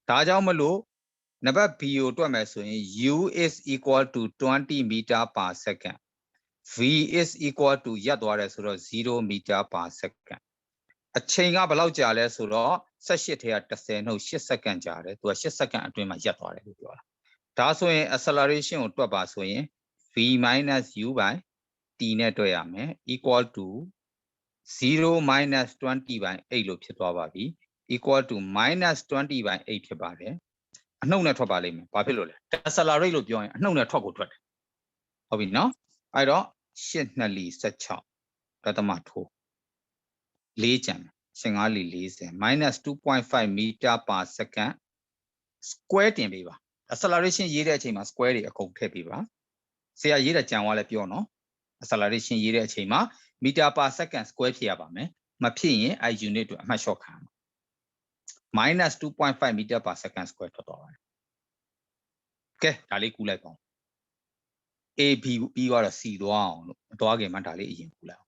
ဒါကြောင့်မလို့နံပါတ် b ကိုတွက်မယ်ဆိုရင် u is equal to 20 meter per second v is equal to ရပ်သွားတယ်ဆိုတော့0 meter per second အချိန်ကဘယ်လောက်ကြာလဲဆိုတော့18ထဲက10နှုတ်8စက္ကန့်ကြာတယ်သူက8စက္ကန့်အတွင်းမှာရပ်သွားတယ်လို့ပြောတာဒါဆိုရင် acceleration ကိုတွက်ပါဆိုရင် v minus u by t နဲ့တွက်ရမယ် equal to 0 minus 20 by 8လို့ဖြစ်သွားပါပြီ equal to minus 20 by 8ဖြစ်ပါတယ်အနှုတ်နဲ့ထွက်ပါလိမ့်မယ်ဘာဖြစ်လို့လဲ accelerate လို့ပြောရင်အနှုတ်နဲ့ထွက်ကိုထွက်တယ်ဟုတ်ပြီနော်အဲ့တော့8 2 4 16တသမထိုး4ကျန်15 4 40 minus 2.5 meter per second square တင်ပေးပါ acceleration ရေးတဲ့အချိန်မှာ square တွေအကုန်ထည့်ပေးပါဆရာရေးတဲ့ကြံသွားလဲပြောနော် acceleration ရေးတဲ့အချိန်မှာ meter per second square ဖြစ်ရပါမယ်မဖြစ်ရင်အဲ့ unit တွေအမှတ်လျှော့ခံမှာ minus 2.5 meter per second square ထွက်သွားပါတယ်ကဲဒါလေးကူးလိုက်ပါဦး A B ပြီးတော့ C သွားအောင်လို့မသွားခင်မှာဒါလေးအရင်ကူးလိုက်အောင်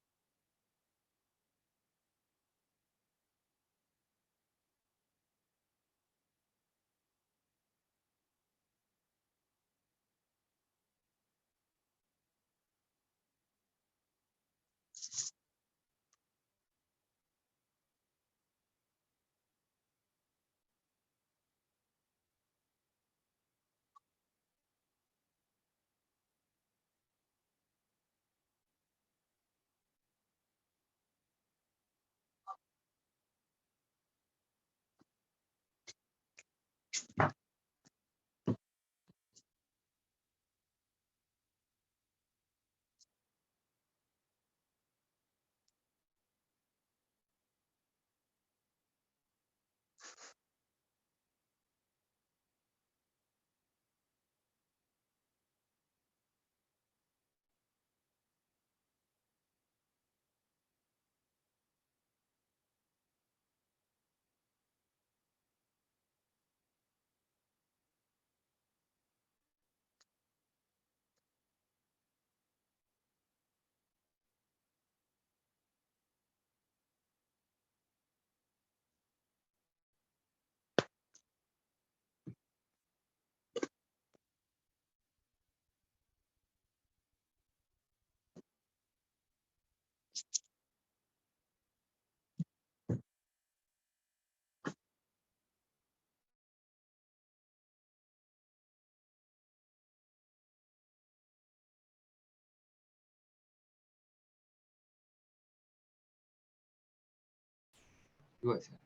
ဟုတ်ပါဆရာ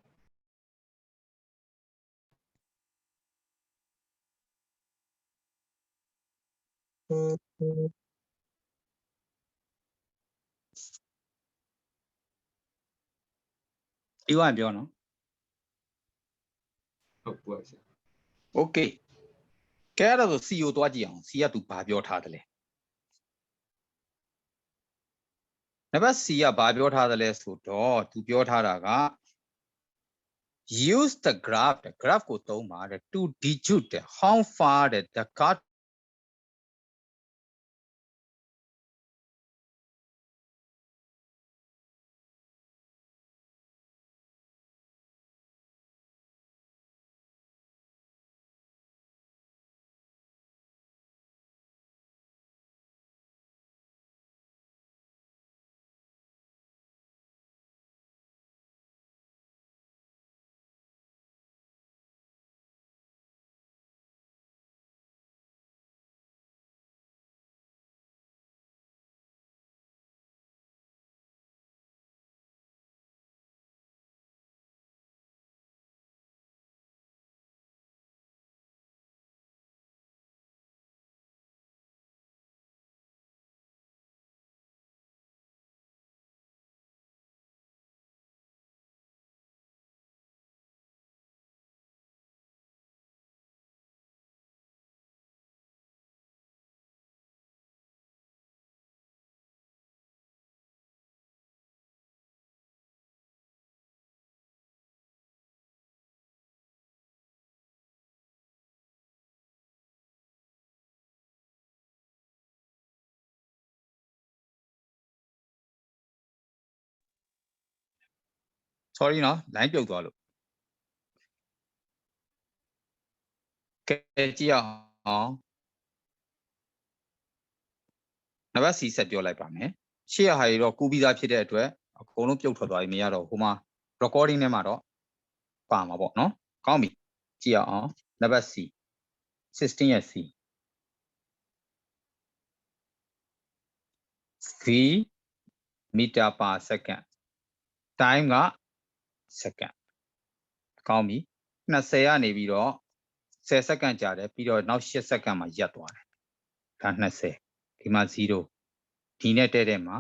ဒီကပြောနော် ဟုတ်ပါဆရာ okay ကဲအဲ့ဒါဆို C ကိုသွားကြည့်အောင် C ကသူဘာပြောထားတယ်လဲနံပါတ် C ကဘာပြောထားတယ်လဲဆိုတော့သူပြောထားတာက use the graph ကိုသုံးပါတဲ့ to deduce how far the car sorry နော် line ပြုတ်သွားလို့ကဲကြည့်အောင်နံပါတ် C ဆက်ပြောလိုက်ပါမယ်ရှေ့ရဟာရီတော့ကူးပြီးသားဖြစ်တဲ့အတွက်အကုန်လုံးပြုတ်ထွက်သွားပြီမရတော့ဟိုမှာ recording ထဲမှာတော့ပါမှာပေါ့နော်ကောင်းပြီကြည့်အောင်နံပါတ် C 16ရဲ့ C v meter per second time က second ကောင်းပြီ20ကနေပြီးတော့10 second ကြာတယ်ပြီးတော့နောက်8 second မှာရပ်သွားတယ်ဒါ20ဒီမှာ0ဒီနဲ့တဲ့တဲ့မှာ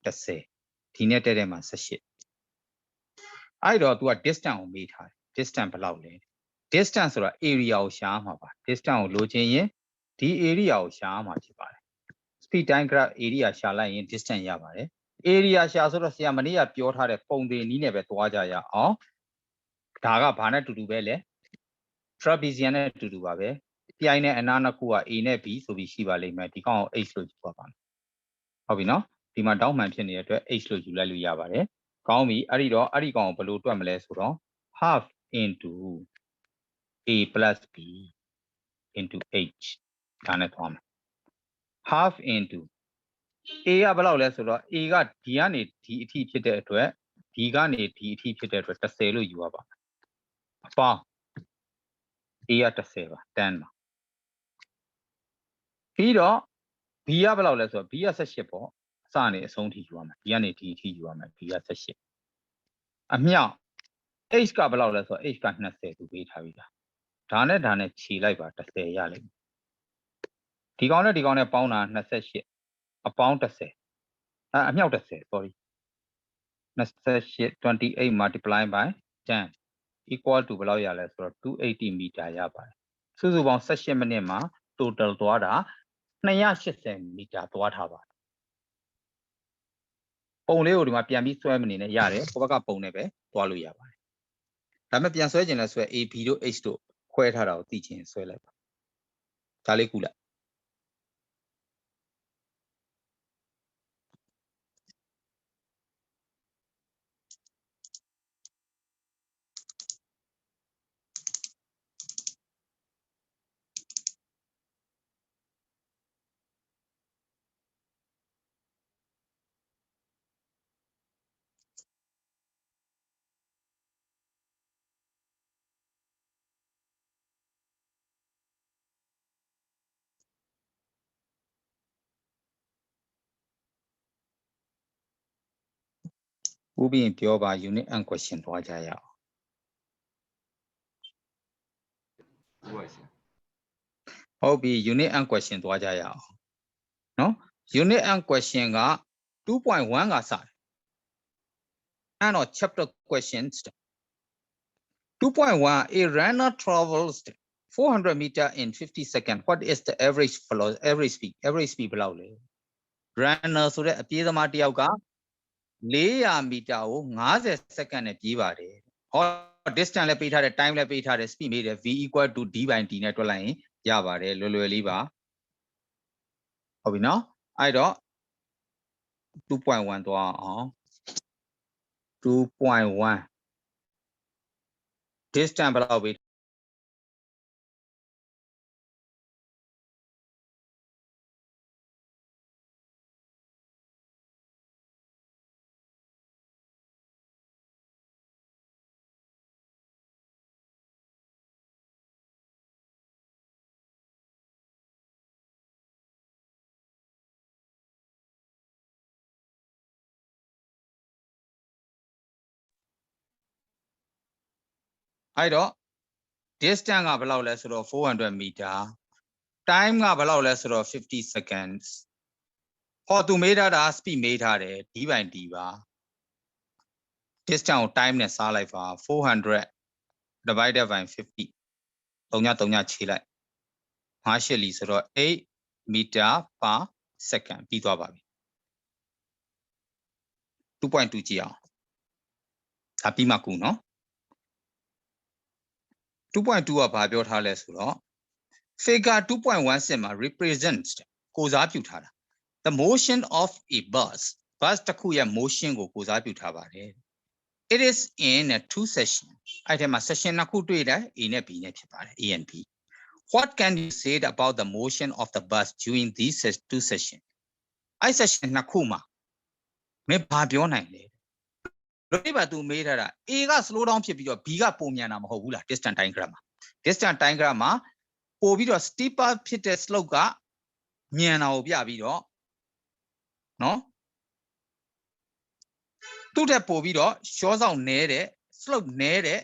10ဒီနဲ့တဲ့တဲ့မှာ18အဲ့တော့ तू က distance ကိုမေးထားတယ် distance ဘယ်လောက်လဲ distance ဆိုတာ area ကိုရှာမှာပါ distance ကိုလိုချင်ရင်ဒီ area ကိုရှာမှာဖြစ်ပါတယ် speed time graph area ရှာလိုက်ရင် distance ရပါတယ် area ရှာဆိုတော့ဆရာမနေ့ကပြောထားတဲ့ပုံသေးနည်းနဲ့ပဲသွားကြရအောင်ဒါကဘာနဲ့တူတူပဲလဲ trapezium နဲ့တူတူပါပဲပြိုင်နဲ့အနားနှစ်ခုက A နဲ့ B ဆိုပြီးရှိပါလိမ့်မယ်ဒီကောင်ကို H လို့ယူပါပါမယ်ဟုတ်ပြီနော်ဒီမှာတောင်းမှန်ဖြစ်နေတဲ့အတွက် H လို့ယူလိုက်လို့ရပါတယ်ကောင်းပြီအဲ့ဒီတော့အဲ့ဒီကောင်ကိုဘယ်လိုတွက်မလဲဆိုတော့ half into A plus B into H ဒါနဲ့သွားမယ် half into A ကဘယ်လောက်လဲဆိုတော့ A ကဒီကနေဒီအထိဖြစ်တဲ့အတွက်ဒီကနေဒီအထိဖြစ်တဲ့အတွက်10လို့ယူရပါမယ်အပေါင်း A က10ပါ10ပါပြီးတော့ B ကဘယ်လောက်လဲဆိုတော့ B က18ပေါ့အစနေအဆုံးထိယူရမယ် B ကနေဒီအထိယူရမယ် B က18အမြောက် H ကဘယ်လောက်လဲဆိုတော့ H က20သူပေးထားပြီလားဒါနဲ့ခြေလိုက်ပါ10ရလိမ့်မယ်ဒီကောင်နဲ့ဒီကောင်နဲ့ပေါင်းတာ28အပေါင်း10အမြောက်10 sorry 28 multiply by 10 equal to ဘယ်လောက်ရလဲဆိုတော့280 meter ရပါတယ်စုစုပေါင်း18မိနစ်မှာ total သွားတာ280 meter သွားထားပါတယ်ပုံလေးကိုဒီမှာပြန်ပြီးဆွဲမနေနဲ့ရတယ်ဟိုဘက်ကပုံနဲ့ပဲသွားလို့ရပါတယ်ဒါပေမဲ့ပြန်ဆွဲခြင်းလဲဆွဲ A B တို့ H တို့ခွဲထားတာကိုသိချင်ဆွဲလိုက်ပါဒါလေးကူလိုက်ဥပရင်ပြောပါ unit and question သွားကြရအောင်ဟုတ်ပြီ unit and question သွားကြရအောင်နော် unit and question က 2.1 ကစတယ်အဲ့တော့ chapter questions 2.1 a runner travels 400 meter in 50 seconds what is the average speed ဘယ်လောက်လဲ runner ဆိုတဲ့အပြေးသမားတစ်ယောက်က400 မီတာကို50 second နဲ့ပြေးပါတယ်ဟော distance လည်းပေးထားတယ် time လည်းပေးထားတယ် speed မေးတယ် v equal to d by t နဲ့တွက်လိုက်ရင်ရပါတယ်လွယ်လွယ်လေးပါဟုတ်ပြီနော်အဲ့တော့ 2.1 သွားအောင် 2.1 distance ဘယ်လောက်ပေးအဲ့တော့ distance ကဘယ်လောက်လဲဆိုတော့400 meter time ကဘယ်လောက်လဲဆိုတော့50 seconds ဟောသူမေးထားတာ speed မေးထားတယ် d by t ပါ distance ကို time နဲ့စားလိုက်ပါ400 divided by 50 3 ခြေလိုက်5 လီဆိုတော့8 meter per second ပြီးသွားပါပြီ 2.2 ကြည့်အောင်ဒါပြီးမှကူနော် 2.2 ကဘာပြောထားလဲဆိုတော့ figure 2.1 စစ်မှာ represents ကိုစားပြုထားတာ the motion of a bus တစ်ခုရဲ့ motion ကိုကိုစားပြုထားပါတယ် It is in a two session. Item session na ku tui da Aနဲ့ B နဲ့ဖြစ်ပါတယ် A and B. What can you say about the motion of the bus during these two sessions? I session na ku ma မင်းဘာပြောနိုင်လဲလို့ဒီပါသူမေးထားတာ A က slow down ဖြစ်ပြီးတော့ B ကပုံမြန်တာမဟုတ်ဘူးလား distance diagram မှာ distance diagram မှာပို့ပြီးတော့ steeper ဖြစ်တဲ့ slope ကမြန်တာကိုပြပြီးတော့နော်သူ့တက်ပို့ပြီးတော့ short ဆောင်နဲတဲ့ slope နဲတဲ့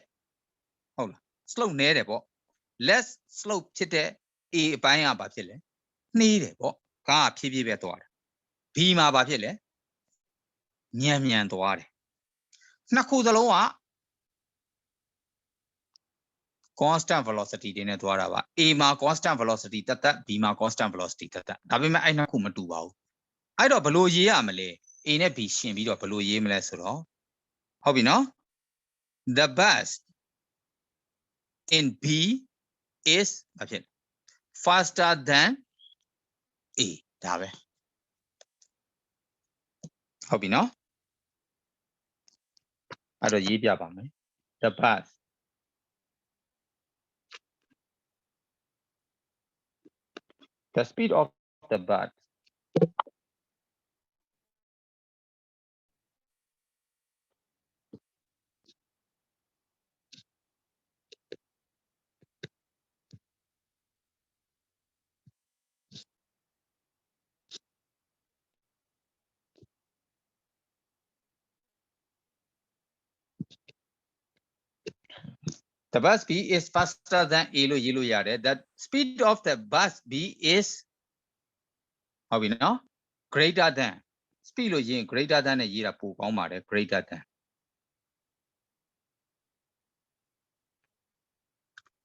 ဟုတ်လား slope နဲတယ်ပေါ့ less slope ဖြစ်တဲ့ A အပိုင်းကဘာဖြစ်လဲနှီးတယ်ပေါ့ကားကဖြည်းဖြည်းပဲသွားတယ် B မှာဘာဖြစ်လဲမြန်သွားတယ်နှစ်ခုစလုံးက constant velocity တွေနဲ့သွားတာပါ A မှာ constant velocity တက် B မှာ constant velocity တက်ဒါပေမဲ့အဲ့နှစ်ခုမတူပါဘူးအဲ့တော့ဘယ်လိုရေးရမလဲ A နဲ့ B ရှင်းပြီးတော့ဘယ်လိုရေးမလဲဆိုတော့ဟုတ်ပြီနော် the bus in B is ဘာဖြစ် faster than A ဒါပဲဟုတ်ပြီနော်အဲ့တော့ရေးပြပါမယ် the bus the speed of the bus The bus B is faster than A လို့ရေးလို့ရတယ် The speed of the bus B is ဟုတ်ပြီနော် greater than speed လို့ရေးရင် greater than နဲ့ရေးတာပိုကောင်းပါတယ်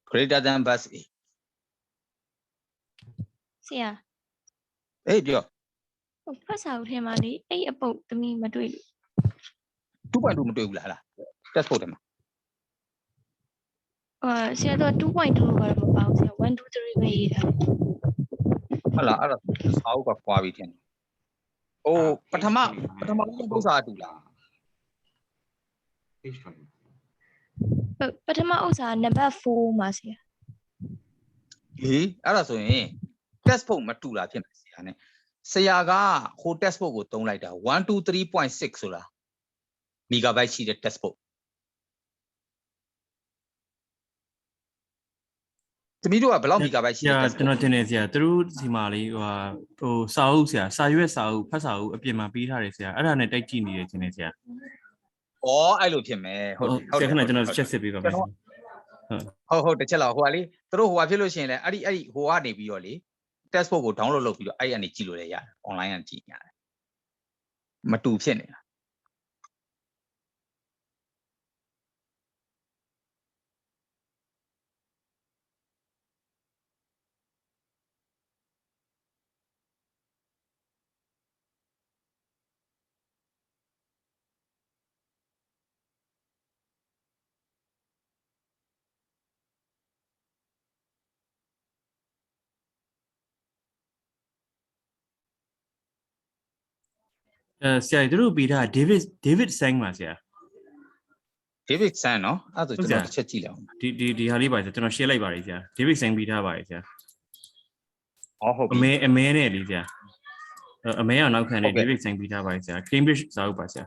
greater than bus A ဆရာ အေးပြော ဟိုဖတ်စာအုပ်ထဲမှာလေအဲ့အပုတ်သမီးမတွေ့လို့ 2.2 မတွေ့ဘူးလား testဖို့တယ်မှာ ဆရာတော့ 2.2 လို့ကတော့မပါဘူးဆရာ1 2 3ပဲရေးတာ ဟုတ်လားအဲ့တော့စာအုပ်ကခွာပြီးထင်တယ်။အိုးပထမဆုံးပု္ပ္ပစာအတူလား H drive ပထမဥစ္စာနံပါတ်4မှာဆရာ ။ဟေးအဲ့ဒါဆိုရင် test book မတူတာဖြစ်မယ်ဆရာနဲ့။ဆရာကဟို test book ကိုသုံးလိုက်တာ123.6ဆိုတာ megabyte ရှိတဲ့ test book ။သမီးတို့ကဘယ်လောက် megabyte ရှိ ဆ တဲ့ ရာ test ကျွန် book တော်တင်နေဆရာသူတို့ဒီမှာလေးဟိုစာအုပ်ဆရာစာရွက်စာအုပ်ဖတ်စာအုပ်အပြင်မှာပြီးထားတယ်ဆရာအဲ့ဒါနဲ့တိုက်ကြည့်နေတယ်တင်နေဆရာ ။ဩအဲ့လိုဖြစ်မယ်ဟုတ်တယ် ဆရာခဏကျွန်တော်ချက်စစ်ပေးပါမယ် ဟုတ်တစ်ချက်လောက်ဟိုကလေသူတို့ဟိုကဖြစ်လို့ရှိရင်လည်းအဲ့ဒီဟိုကနေပြီးတော့လေ test book ကို download လုပ်ပြီးတော့အဲ့ဒီကနေကြည့်လို့လည်းရတယ် online ကနေကြည့်ရတယ်။မတူဖြစ်နေတာ။ဆရာသူတို့ပြီးထား David Sang ပါဆရာ David Sang နော်အဲ့ဒါဆိုကျွန်တော်တစ်ချက်ကြည့်လိုက်အောင် ဒီဟာလေးပါဆရာကျွန်တော် share လိုက်ပါလိမ့်ဆရာ David Sang ပြီးထားပါလိမ့်ဆရာ ဟုတ်ပြီ အမဲနဲ့လေဆရာအမဲအောင်နောက်ခံနေ David Sang ပြီးထားပါလိမ့်ဆရာ Cambridge စာအုပ်ပါဆရာ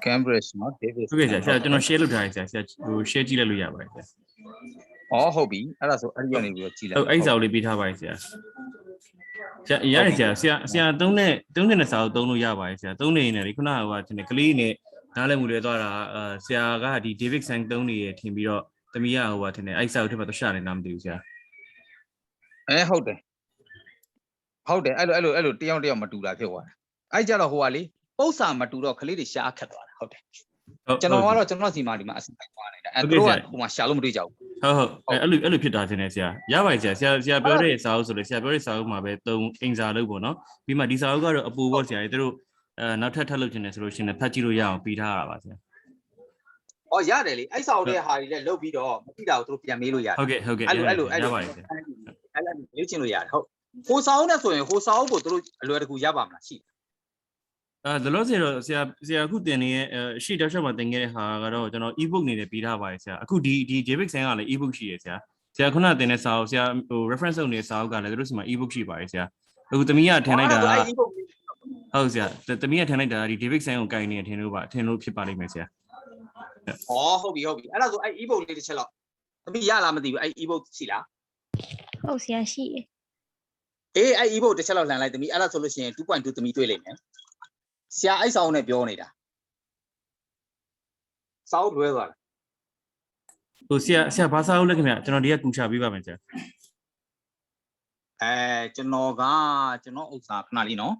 Cambridge နော် David ဟုတ်ကဲ့ဆရာကျွန်တော် share လုပ်ထားတယ်ဆရာဟို share ကြည့်လိုက်လို့ရပါတယ်ဆရာ ဟုတ်ပြီအဲ့ဒါဆိုအဲ့ဒီကနေပြီးတော့ကြည့်လိုက် အဲ့စာအုပ်လေးပြီးထားပါလိမ့်ဆရာရတယ်ဆရာသုံးတဲ့စာအုပ်သုံးလို့ရပါတယ်ဆရာသုံးနေနေလေခုနကဟိုကကလေးနဲ့နားလည်မှုတွေသွားတာဆရာကဒီ David Sang သုံးနေရထင်ပြီးတော့သမီးကဟိုကထင်တယ်အဲ့စာအုပ်ထဲမှာသူရှာနေတာမသိဘူးဆရာ ဟုတ်တယ်အဲ့လိုတယောက်မတူတာဖြစ်သွားတယ်အဲ့ကြတော့ဟိုကလေပု္ပ္ပစာမတူတော့ကလေးတွေရှားခတ်သွားတာဟုတ်တယ်ကျွန်တော်ကတော့ကျွန်တော်စီမာဒီမှာအစပိုက်သွားနေတာအဲ့တို့ကဟိုမှာရှာလို့မတွေ့ကြဘူးဟုတ်အဲ့လိုဖြစ်တာတင်နေဆရာရပါတယ်ဆရာပြောတဲ့စာအုပ်ဆိုလေဆရာပြောတဲ့စာအုပ်မှာပဲ3အင်စာလုပ်ပေါ့နော်ပြီးမှဒီစာအုပ်ကတော့အပူပေါ့ဆရာတို့နောက်ထပ်လုပ်ချင်တယ်ဆိုလို့ရှိရင်ဖတ်ကြည့်လို့ရအောင်ပြီးထားရတာပါဆရာရတယ်လေအဲ့စာအုပ်တဲ့ဟာတွေလည်းလုပ်ပြီးတော့မသိတာကိုတို့ပြန်မေးလို့ရတယ်ဟုတ်ကဲ့အဲ့လိုရပါတယ်ဆရာအဲ့လေ့ကျင့်လို့ရတယ်ဟုတ်ဟိုစာအုပ်နဲ့ဆိုရင်ဟိုစာအုပ်ကိုတို့အလွယ်တကူရပါမလားရှိ ဒါလို့ဆိုတော့ဆရာအခုတင်နေရဲ့ရှေ့တစ်ချက်မှာတင်ခဲ့တဲ့ဟာကတော့ကျွန်တော် ebook အနေနဲ့ပြီးထားပါတယ်ဆရာအခုဒီ JPEG ဆန်ကလည်း ebook ရှိရယ်ဆရာခုနတင်တဲ့စာအုပ်ဆရာဟို reference လုပ်နေတဲ့စာအုပ်ကလည်းတို့စီမှာ ebook ရှိပါတယ်ဆရာအခုသမီးကထင်လိုက်တာဟုတ်ဆရာသမီးကထင်လိုက်တာဒီ JPEG ဆန်ကိုကင်နေထင်လို့ဖြစ်ပါလိမ့်မယ်ဆရာ ဟုတ်ပြီအဲ့ဒါဆိုအဲ့ ebook လေးတစ်ချက်လောက်သမီးရလားမသိဘူးအဲ့ ebook ရှိလား ဟုတ်ဆရာရှိတယ် အေးအဲ့ ebook တစ်ချက်လောက်လှန်လိုက်သမီးအဲ့ဒါဆိုလို့ရှိရင် 2.2 သမီးတွေ့လိမ့်မယ်ဆရာအဲ့စာအုပ်နဲ့ပြောနေတာစာအုပ်လွဲသွားလား ဟိုဆရာဘာစာအုပ်လဲခင်ဗျကျွန်တော်ဒီကကူချပေးပါမယ်ဆရာ ကျွန်တော်ဥစ္စာခဏလေးနော်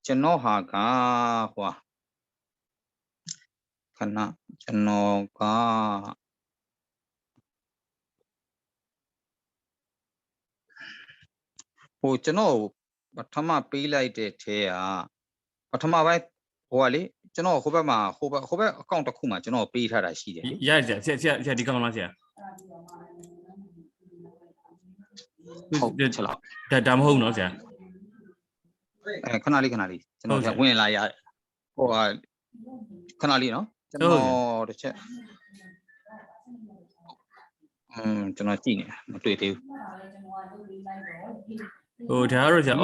ကျွန်တော်ဟာကဟိုခဏကျွန်တော်ကဟိုကျွန်တော်ပထမပေးလိုက်တဲ့ထဲကပထမပိုင်းဟိုကလေကျွန်တော်ဟိုဘက်မှာဟိုဘက်အကောင့်တစ်ခုမှာကျွန်တော်ပေးထားတာရှိတယ်လေ ရဆရာဒီကောင်လားဆရာ ဟုတ်ချက်လောက် ဒါမဟုတ်နော်ဆရာ ခဏလေးကျွန်တော်ဝင်လာရဟိုဟာခဏလေးနော်ကျွန်တော်တစ်ချက်ကျွန်တော်ကြည့်နေမတွေ့သေးဘူး ဟိုဒါကတော့ဆရာ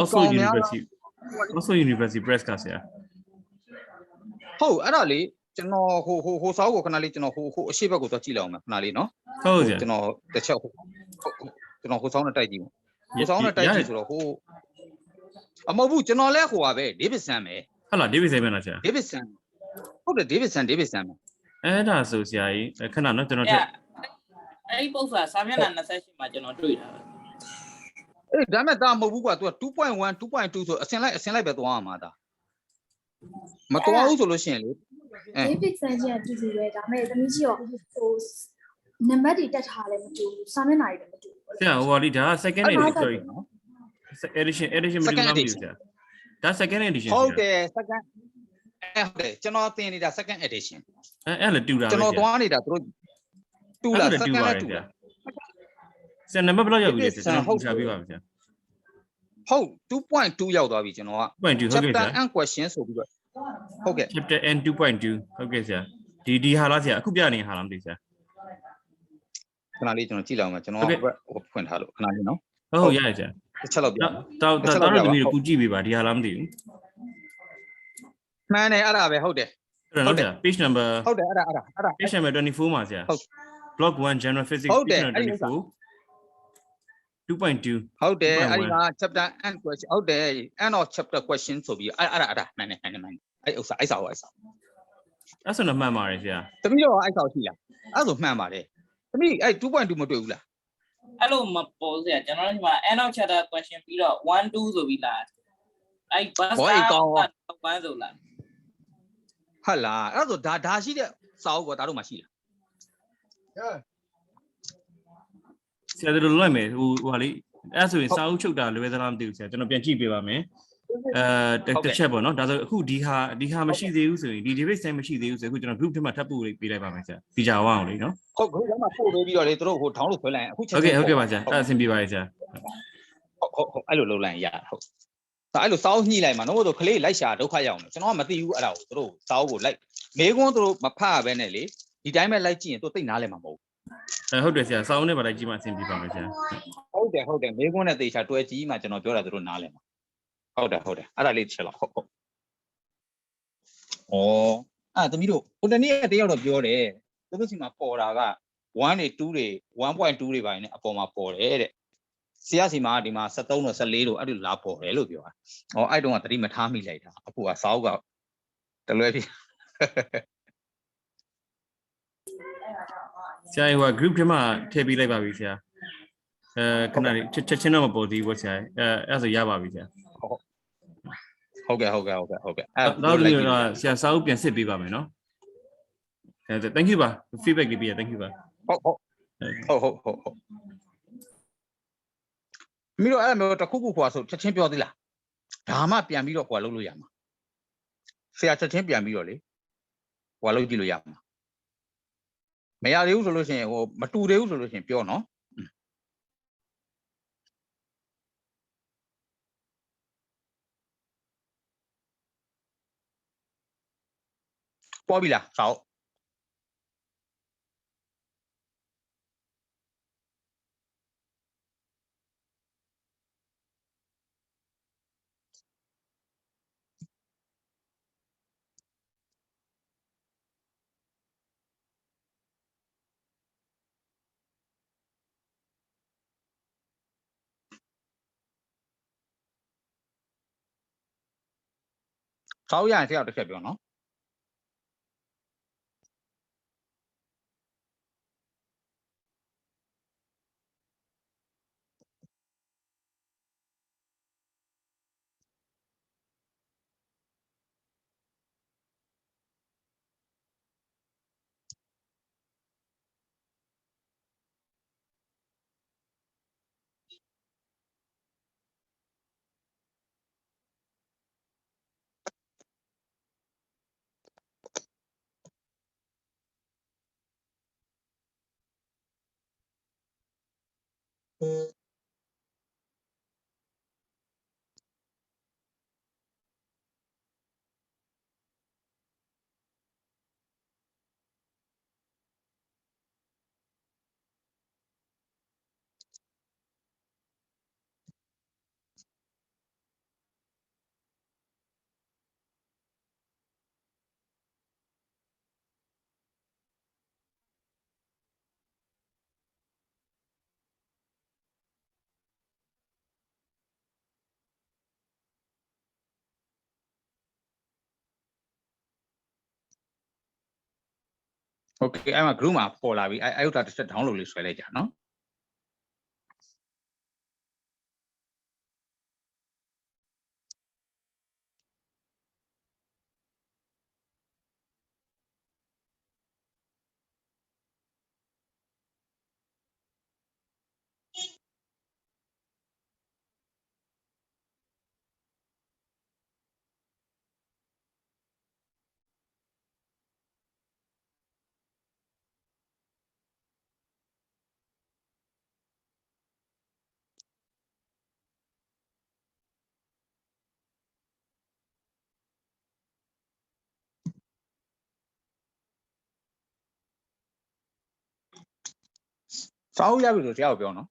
Oxford University Press ကဆရာ ဟုတ်အဲ့ဒါလေကျွန်တော်ဟိုစာအုပ်ကိုခဏလေးကျွန်တော်ဟိုအရှိဘက်ကိုသွားကြည့်လိုက်အောင်မယ်ခဏလေးနော် ဟုတ်ဆရာ ကျွန်တော်တစ်ချက်ကျွန်တော်ဟိုစာအုပ်နဲ့တိုက်ကြည့်ဟိုစာအုပ်နဲ့တိုက်ကြည့်ဆိုတော့ဟိုအမဟုတ်ဘူးကျွန်တော်လဲဟိုပါပဲဒေးဗစ်ဆန်ပဲ ဟုတ်လားဒေးဗစ်ဆန်ပဲလားဆရာ ဒေးဗစ်ဆန်ဟုတ်တယ်ဒေးဗစ်ဆန်ပဲ အဲ့ဒါဆိုဆရာကြီးခဏနော်ကျွန်တော်ထက် အဲ့ဒီပုံစံစာမျက်နှာ28မှာကျွန်တော်တွေ့တာပဲ အေးဒါမဲ့ဒါမဟုတ်ဘူးကွာ तू 2.1 2.2ဆိုအစင်လိုက်ပဲသွားရမှာဒါမသွားဘူးဆိုလို့ရှိရင်လေ David Sanchez တူတူပဲဒါပေမဲ့သမီးကြီးရောဟိုနံပါတ်တွေတက်ထားလဲမတူဘူးစာမျက်နှာတွေလည်းမတူဘူး ဆရာဟိုဟာလေးဒါ second edition sorry edition မတူဘူးဆရာဒါ second edition ဟုတ်တယ် second ဟုတ်တယ်ကျွန်တော်သင်နေတာ second edition အဲ့လည်းတူတာပဲ ကျွန်တော်သွားနေတာသူတို့တူလား second လည်းတူလား ဆရာနံပါတ်ဘယ်လောက်ရောက်ပြီလဲဆရာကျွန်တော်ပူချပေးပါမယ်ဆရာ ဟုတ် 2.2 ရောက်သွားပြီကျွန်တော်က 2.2 ဟုတ်ကဲ့ဆ chapter ရာ and question ဆိုပြီးတော့ဟုတ်ကဲ့ chapter n 2.2ဟုတ်ကဲ့ဆရာဒီဟာလားဆရာအခုပြနေဟာလားမသိဆရာ ခဏလေးကျွန်တော်ကြည့်လောက်မှာကျွန်တော်ဟိုဖွင့်ထားလို့ခဏလေးနော် ဟုတ်ရတယ်ဆရာ တစ်ချက်လောက်ပြ တော့သမီးတို့ပူကြည့်ပေးပါဒီဟာလားမသိဘူး မှန်တယ်အဲ့ဒါပဲဟုတ်တယ် အဲ့တော့ဆရာ page number ဟုတ်တယ်အဲ့ဒါ page number 24မှာဆရာ ဟုတ် block 1 general physics ဟုတ်တယ် page number 24 2.2 ဟုတ်တယ်အဲ့ဒီမှာ chapter and question ဟုတ်တယ် end of chapter question ဆိုပြီးအဲ့ဒါမှန်တယ်အဲ့ဥစ္စာအဲ့စာအဲ့ဆိုတော့မှန်ပါတယ်ဆရာ တမီးတော့အဲ့စာရှိလားအဲ့ဆိုမှန်ပါတယ်တမီးအဲ့ 2.2 မတွေ့ဘူးလား အဲ့လိုမပေါ်စရာကျွန်တော်တို့ဒီမှာ end of chapter question ပြီးတော့1 2ဆိုပြီးလာအဲ့ bus 1ဆိုလာ ဟုတ်လားအဲ့ဆိုဒါရှိတဲ့စာအုပ်ကဒါတို့မှရှိလား ဆရာတို့လွတ်မယ်ဟိုဟာလေးအဲ့ဆိုရင်စာအုပ်ချုပ်တာလွယ်သလားမသိဘူးဆရာကျွန်တော်ပြန်ကြည့်ပေးပါမယ်တစ်ချက်ပေါ့နော်ဒါဆိုအခုဒီဟာမရှိသေးဘူးဆိုရင်ဒီ debate sign မရှိသေးဘူးဆိုရင်အခုကျွန်တော် group ထဲမှာထပ်ပို့ပေးလိုက်ပါမယ်ဆရာဒီကြဝအောင်လေနော် ဟုတ် group ထဲမှာပို့ပေးပြီးတော့လေတို့ဟို download ဆွဲလိုက်ရင်အခုချက် ဟုတ်ကဲ့ပါဆရာအဲ့အဆင်ပြေပါရဲ့ဆရာ ဟုတ်အဲ့လိုလုပ်လိုက်ရင်ရဟုတ်ဒါအဲ့လိုစာအုပ်ညှိလိုက်မှာနော်တို့ကလေးလိုက်ရှာဒုက္ခရောက်နေကျွန်တော်ကမသိဘူးအဲ့ဒါကိုတို့စာအုပ်ကိုလိုက်မေကွန်းတို့မဖတ်ရဘဲနဲ့လေဒီတိုင်းပဲလိုက်ကြည့်ရင်တို့သိနားလဲမှာမဟုတ် ဟုတ်တယ်ဆရာစာအုပ်နဲ့ပါလိုက်ကြည့်မှအဆင်ပြေပါမယ်ဆရာ ဟုတ်တယ်မေကွန်းနဲ့သေချာတွဲကြည့်မှကျွန်တော်ပြောတာတို့နားလဲမှာဟုတ်တယ်အဲ့ဒါလေးတစ်ချက်လောက်ဟုတ်ဩအဲ့သမီးတို့ဟိုတနေ့တယောက်တော့ပြောတယ်သူတို့စီမှာပေါ်တာက1တွေ2တွေ 1.2 တွေပါနေအပေါ်မှာပေါ်တယ်တဲ့ဆရာစီမှာဒီမှာ73တို့14တို့အဲ့လိုလာပေါ်တယ်လို့ပြောတာဩအဲ့တုန်းကသတိမထားမိလိုက်တာအခုကစာအုပ်ကတလွဲပြီ ဆရာဟို group ထဲမှာထည့်ပေးလိုက်ပါပြီဆရာခဏလေးချက်ချင်းတော့မပေါ်သေးဘူးဆရာအဲ့ဆိုရပါပြီဆရာဟုတ်ကဲ့အဲ့တော့ဆရာစာအုပ်ပြန်စစ်ပေးပါမယ်နော်thank you ပါ feedback လေးပေးရ thank you ပါဟုတ်မီးတော့အဲ့မျိုးတစ်ခုခွာဆိုချက်ချင်းပြောသေးလားဒါမှပြန်ပြီးတော့ခွာလုပ်လို့ရမှာဆရာချက်ချင်းပြန်ပြီးတော့လေခွာလုပ်ကြည့်လို့ရမှာမရသေးဘူးဆိုလို့ရှိရင်ဟိုမတူသေးဘူးဆိုလို့ရှိရင်ပြောနော် ပေါ်ပြီလားစောက်စောက်ရရင်ဆရာတစ်ချက်ပြောနော်โอเคအဲ့မှာ group မှာပေါ်လာပြီအဲ့ဥစ္စာတစ်ချက် download လေးဆွဲလိုက်ကြနော်စောက်ရပြီဆိုဆရာကိုပြောနော်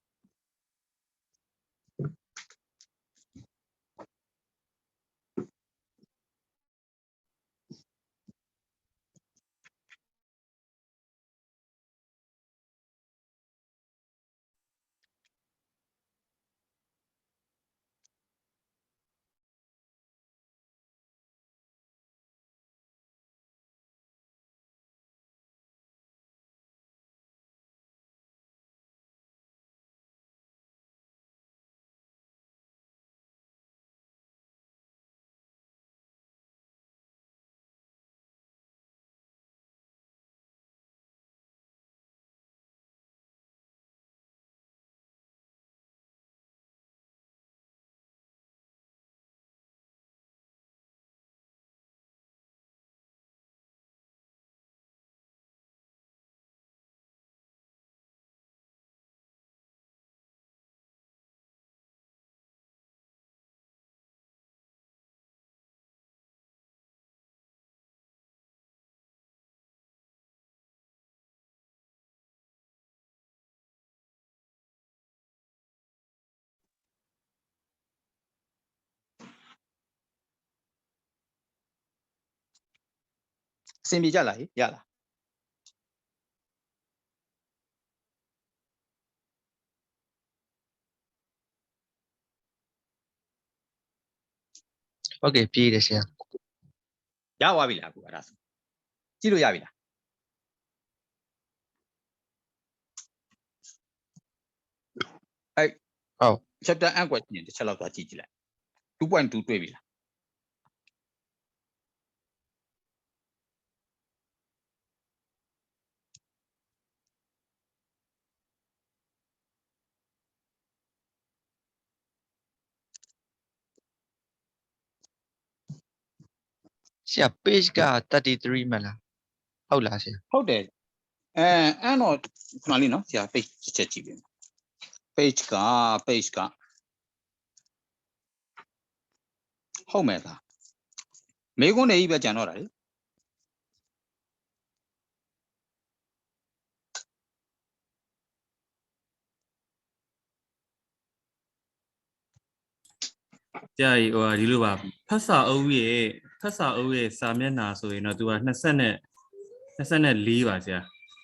အဆင်ပြေကြလားရလား ဟုတ်ကဲ့ပြေးတယ်ဆရာ ရသွားပြီလားအခုအဲ့ဒါဆိုကြည့်လို့ရပြီလားအဲ့ ဟုတ် chapter and question တစ်ချက်လောက်သွားကြည့်ကြည့်လိုက် 2.2 တွေ့ပြီလား ဆရာ page က33မလားဟုတ်လားဆရာ ဟုတ်တယ်အဲ့တော့ခဏလေးနော်ဆရာ page တစ်ချက်ကြည့်ပြီ page ကဟုတ်မယ်လားမေးခွန်းတွေကြီးပဲကြံတော့တာလေ ကြာကြီးဟိုဒီလိုပါဖတ်စာအုပ်ရဲ့စာမျက်နှာဆိုရင်တော့သူက24ပါဆရာ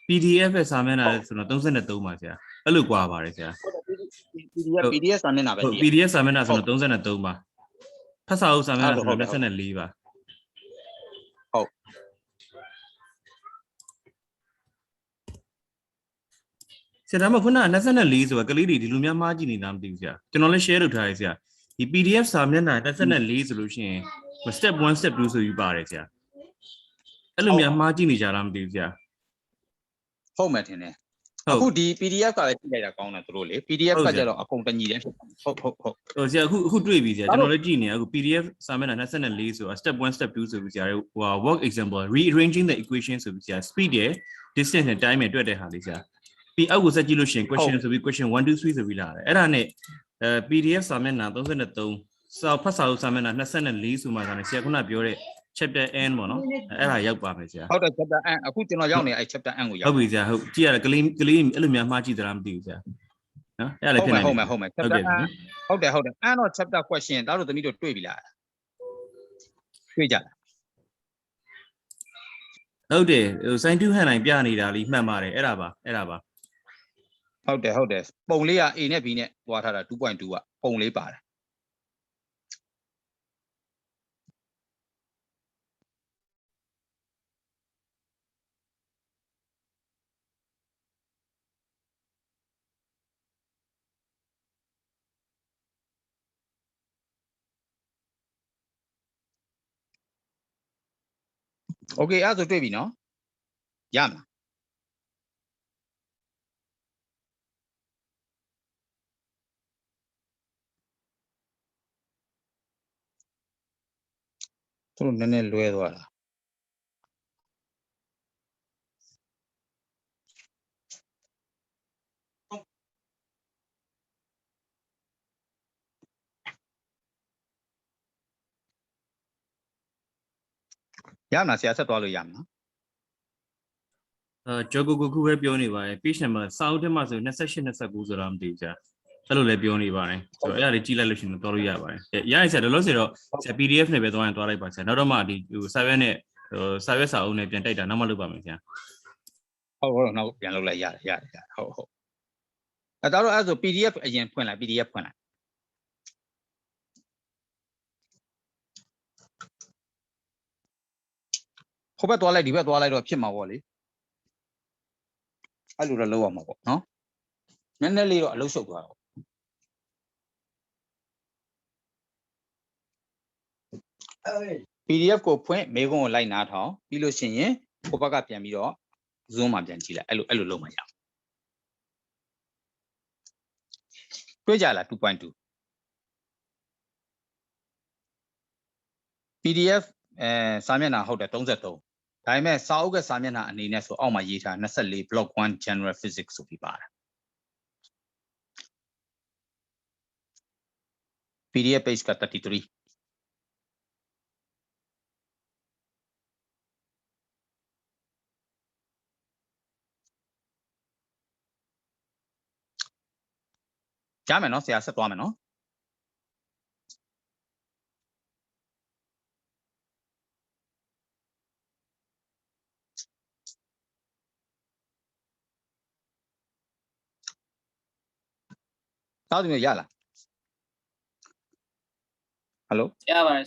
PDF ရဲ့စာမျက်နှာဆိုတော့33ပါဆရာအဲ့လိုကွာပါတယ်ဆရာ PDF စာမျက်နှာပဲ ဟုတ် ကြည့် PDF စာမျက်နှာဆိုတော့33ပါဖတ်စာအုပ်စာမျက်နှာဆိုတော့24ပါဆရာဒါမှခုနက24ဆိုတာကလေးတွေဒီလိုများမှားကြည့်နေတာမသိဘူးဆရာကျွန်တော်လည်း share လုပ်ထားရဆရာဒီ PDF စာမျက်နှာ24ဆိုလို့ရှိရင် step 1 step 2ဆိုပြီးပါတယ်ဆရာအဲ့လိုများမှားကြည့်နေကြလားမသိဘူးဆရာ ဟုတ်မှထင်တယ် ဟုတ် အခုဒီ PDF ကလည်းကြည့်လိုက်တာကောင်းတယ်သူတို့လေ PDF ဟုတ် က ကဲ့ ကြတော့အကုန်တညီတယ်ဟုတ် ဟိုဆရာအခုတွေ့ပြီဆရာကျွန်တော်လည်းကြည့်နေအခု PDF စာမျက်နှာ24ဆိုတာ step 1 step 2ဆိုပြီးဆရာဟို work example rearranging the equation ဆိုပြီးဆရာ speed ရယ် distance နဲ့ time ရယ်တွေ့တဲ့ဟာလေးဆရာပြီးအောက်ကိုဆက်ကြည့်လို့ရှိရင် question ဆိုပြီး question 1 2 3ဆိုပြီးလာတယ်အဲ့ဒါနဲ့PDF စာမျက်နှာ33စာဖတ်စာအုပ်စာမျက်နှာ24ဆိုမှသာနဲ့ဆရာခုနပြောတဲ့ chapter n ပေါ့နော်အဲ့ဒါရောက်ပါမယ်ဆရာ ဟုတ်တယ် chapter n အခုကျွန်တော်ရောက်နေအဲ့ chapter n ကိုရောက် ဟုတ်ပြီဆရာဟုတ်ကြည့်ရတယ်ကလေးအဲ့လိုများမှားကြည့်သလားမသိဘူးဆရာနော်အဲ့ဒါလည်းဖြစ်နေ ဟုတ်မယ် chapter n ဟုတ်တယ် n တော့ chapter question ဒါတို့သမီးတို့တွေ့ပြီလားတွေ့ကြလား ဟုတ်တယ်ဟို sign to hand line ပြနေတာလीမှတ်ပါတယ်အဲ့ဒါပါ ဟုတ်တယ်ပုံလေးက A နဲ့ B နဲ့ပွားထားတာ 2.2 ကပုံလေးပါတယ် Okay အဲ့ဒါဆိုတွေ့ပြီနော်ရမလားသူတို့နည်းနည်းလွဲသွားတာရမလားဆရာဆက်သွားလို့ရမလား ကျော်ကိုခုပဲပြောနေပါတယ် page number စာအုပ်ထဲမှာဆို28 29ဆိုတာမသိဘူးဆရာအဲ့လိုလည်းပြောနေပါတယ်ဆိုတော့အဲ့ဒါလေးကြည့်လိုက်လို့ရှိရင်တော့လို့ရပါတယ်ရရင်ဆရာလောလောဆယ်တော့ဆရာ PDF နဲ့ပဲသွားရင်သွားလိုက်ပါဆရာနောက်တော့မှဒီဟို server နဲ့စာရွက်စာအုပ်နဲ့ပြန်တိုက်တာနောက်မှလုပ်ပါမယ်ဆရာ ဟုတ်နောက်ပြန်လုပ်လိုက်ရတယ်ဟုတ်အဲ့ဒါတော့အဲ့ဆို PDF အရင်ဖွင့်လိုက် PDF ဖွင့်လိုက်ဟိုဘက်သွားလိုက်ဒီဘက်သွားလိုက်တော့ဖြစ်မှာပေါ့လေအဲ့လိုတော့လုပ်ရမှာပေါ့နော်နည်းနည်းလေးတော့အလုပ်ရှုပ်သွားတော့ PDF ကိုဖွင့်မေခွန်းကိုလိုက်နားထောင်ပြီးလို့ရှိရင်ဟိုဘက်ကပြန်ပြီးတော့ zoom မှာပြန်ကြည့်လိုက်အဲ့လိုလုပ်မှရအောင်တွေ့ကြလား 2.2 PDF စာမျက်နှာဟုတ်တယ်33ဒါပေမဲ့စာအုပ်ကစာမျက်နှာအနေနဲ့ဆိုအောက်မှာရေးထား24 block 1 general physics ဆိုပြီးပါတယ် PDF page က33ရမယ်နော်ဆရာဆက်သွားမယ်နော်တောက်တယ်ရလား Hello ရပါတယ်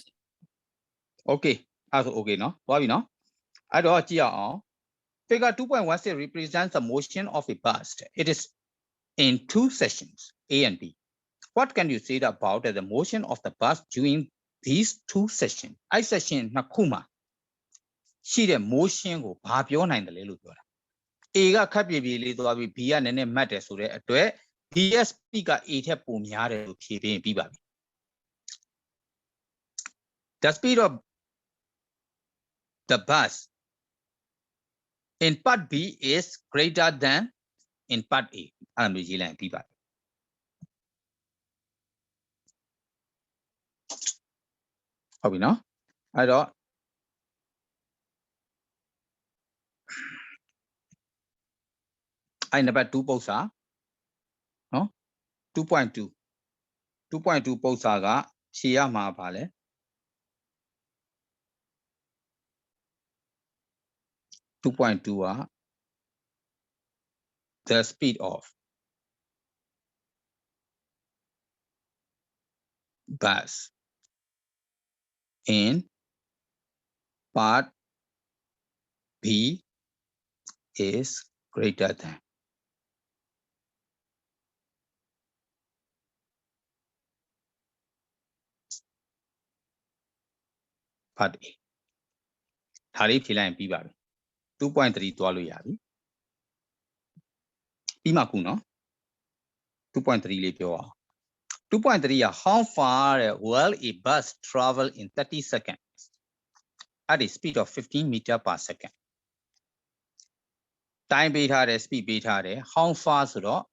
Okay အဲ့ဆို okay နော်သွားပြီနော်အဲ့တော့ကြည့်ရအောင် figure 2.16 represents the motion of a burst it is in two sections A and B what can you say about the motion of the burst during these two sections အဲ့ section နှစ်ခုမှာရှိတဲ့ motion ကိုဘာပြောနိုင်တယ်လဲလို့ပြောတာ A ကခက်ပြေပြေလေးသွားပြီး B ကနည်းနည်းမတ်တယ်ဆိုတဲ့အတွက် BSP က A ထက်ပိုများတယ်လို့ဖြေပြီးပြီးပါပြီ The speed of the bus in part B is greater than in part A အဲ့လိုရေးလိုက်ပြီးပါဟုတ်ပြီနော်အဲ့တော့အဲ့နံပါတ်2ပု္ပ္ပစာနော် 2.2 ပု္ပ္ပစာက Chia ma pale. 2.2 are the speed of bus in part B is greater than part A. ဒါလေးဖြေလိုက်ရင်ပြီးပါပြီ 2.3 သွားလို့ရပြီပြီးမှခုနော် 2.3 လေးပြောအောင် 2.3 က how far will a bus travel in 30 seconds at a speed of 15 meter per second time ပေးထားတယ် speed ပေးထားတယ် how far ဆိုတော့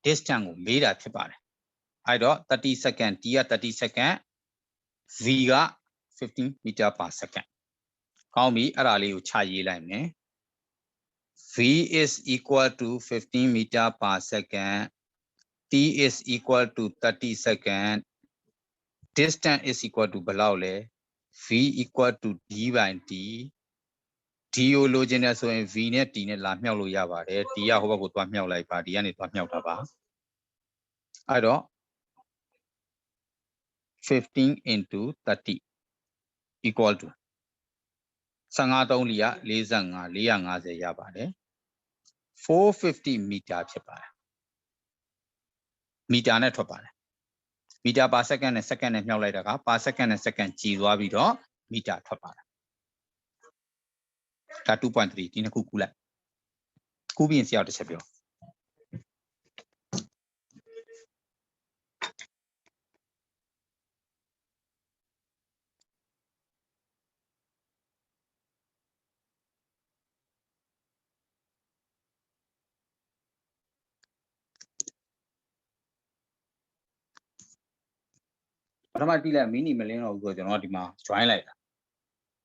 distance ကိုမေးတာဖြစ်ပါတယ်အဲ့တော့30 second t က30 second v က15 meter per second ကောင်းပြီအဲ့ဒါလေးကိုခြာရေးလိုက်မယ် v is equal to 15 meter per second t is equal to 30 second distance is equal to ဘယ်လောက်လဲ v equal to d by t d ကိုလိုချင်တယ်ဆိုရင် v နဲ့ t နဲ့လာမြောက်လို့ရပါတယ် t ကဟိုဘက်ကိုသွားမြောက်လိုက်ပါ d ကနေသွားမြောက်တာပါအဲ့တော့ 15 into 30 equal to 15 3 လီက45 450ရပါတယ်450 meter ဖြစ်ပါတယ်မီတာနဲ့ထွက်ပါတယ်မီတာ per second နဲ့ second နဲ့မြှောက်လိုက်တာက per second နဲ့ second ကြည်သွားပြီးတော့မီတာထွက်ပါတယ်ဒါ 2.3 ဒီနှစ်ခုကူးလိုက်ကူးပြီးရင်ဆရာတစ်ချက်ပြောပထမတိလိုက်မီနီမလင်းတော့ဘူးဆိုတော့ကျွန်တော်ဒီမှာ join လိုက်တာ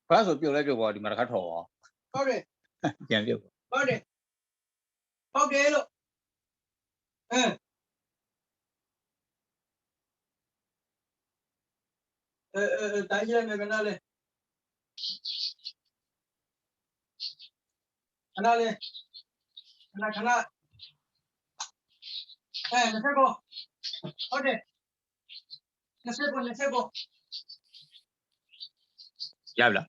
ဘာဆိုပြုတ်လဲပြုတ်ပေါ်ဒီမှာတစ်ခါထော်အောင်ဟုတ်တယ်ပြန်ပြုတ်ဟုတ်တယ်ဟုတ်တယ်လို့တိုင်းရမယ်ခဏလေးခဏလေးခဏ20ကိုဟုတ်တယ်20ကိုရပြီလား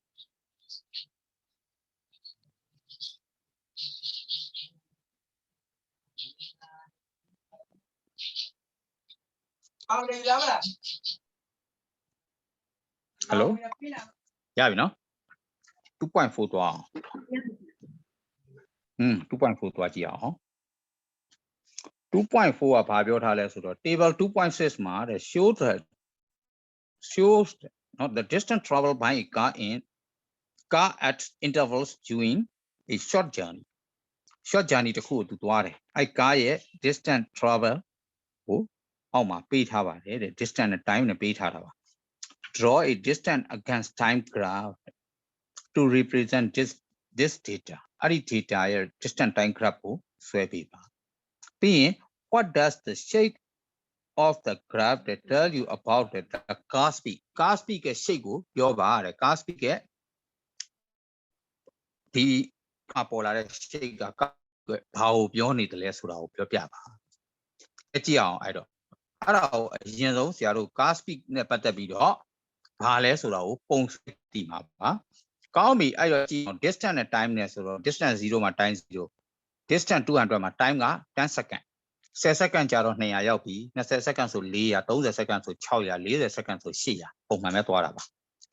အောင်တယ်ရပါလားဟယ်လိုရပြီနော် 2.4 သွားအောင်2.4 သွားကြည့်အောင် 2.4 ကဘာပြောထားလဲဆိုတော့ table 2.6 မှာတဲ့ shows not the distance traveled by a car at intervals during a short journey တခုကိုသူသွားတယ်အဲ့ car ရဲ့ distance travel ကိုအောက်မှာပေးထားပါတယ်တဲ့ distance နဲ့ time နဲ့ပေးထားတာပါ draw a distance against time graph to represent this data အဲ့ဒီ data ရဲ့ distance time graph ကိုဆွဲပေးပါပြီးရင် what does the shape of the graph that tell you about the car speed ရဲ့ shape ကိုပြောပါတဲ့ car speed ရဲ့ဒီပေါ်လာတဲ့ shape ကဘာကိုပြောနေတယ်လဲဆိုတာကိုပြောပြပါကြည့်အောင်အဲ့ဒါကိုအရင်ဆုံးဆရာတို့ car speed နဲ့ပတ်သက်ပြီးတော့ဘာလဲဆိုတာကိုပုံစံတည်မှာပါကောင်းပြီအဲ့တော့ကြည့်အောင် distance နဲ့ time နဲ့ဆိုတော့ distance 0မှာ time 0 distance 200မှာ time က10 second 10 second ကြာတော့200ရောက်ပြီ20 second ဆို400 30 second ဆို600 40 second ဆို800ပုံမှန်ပဲသွားတာပါ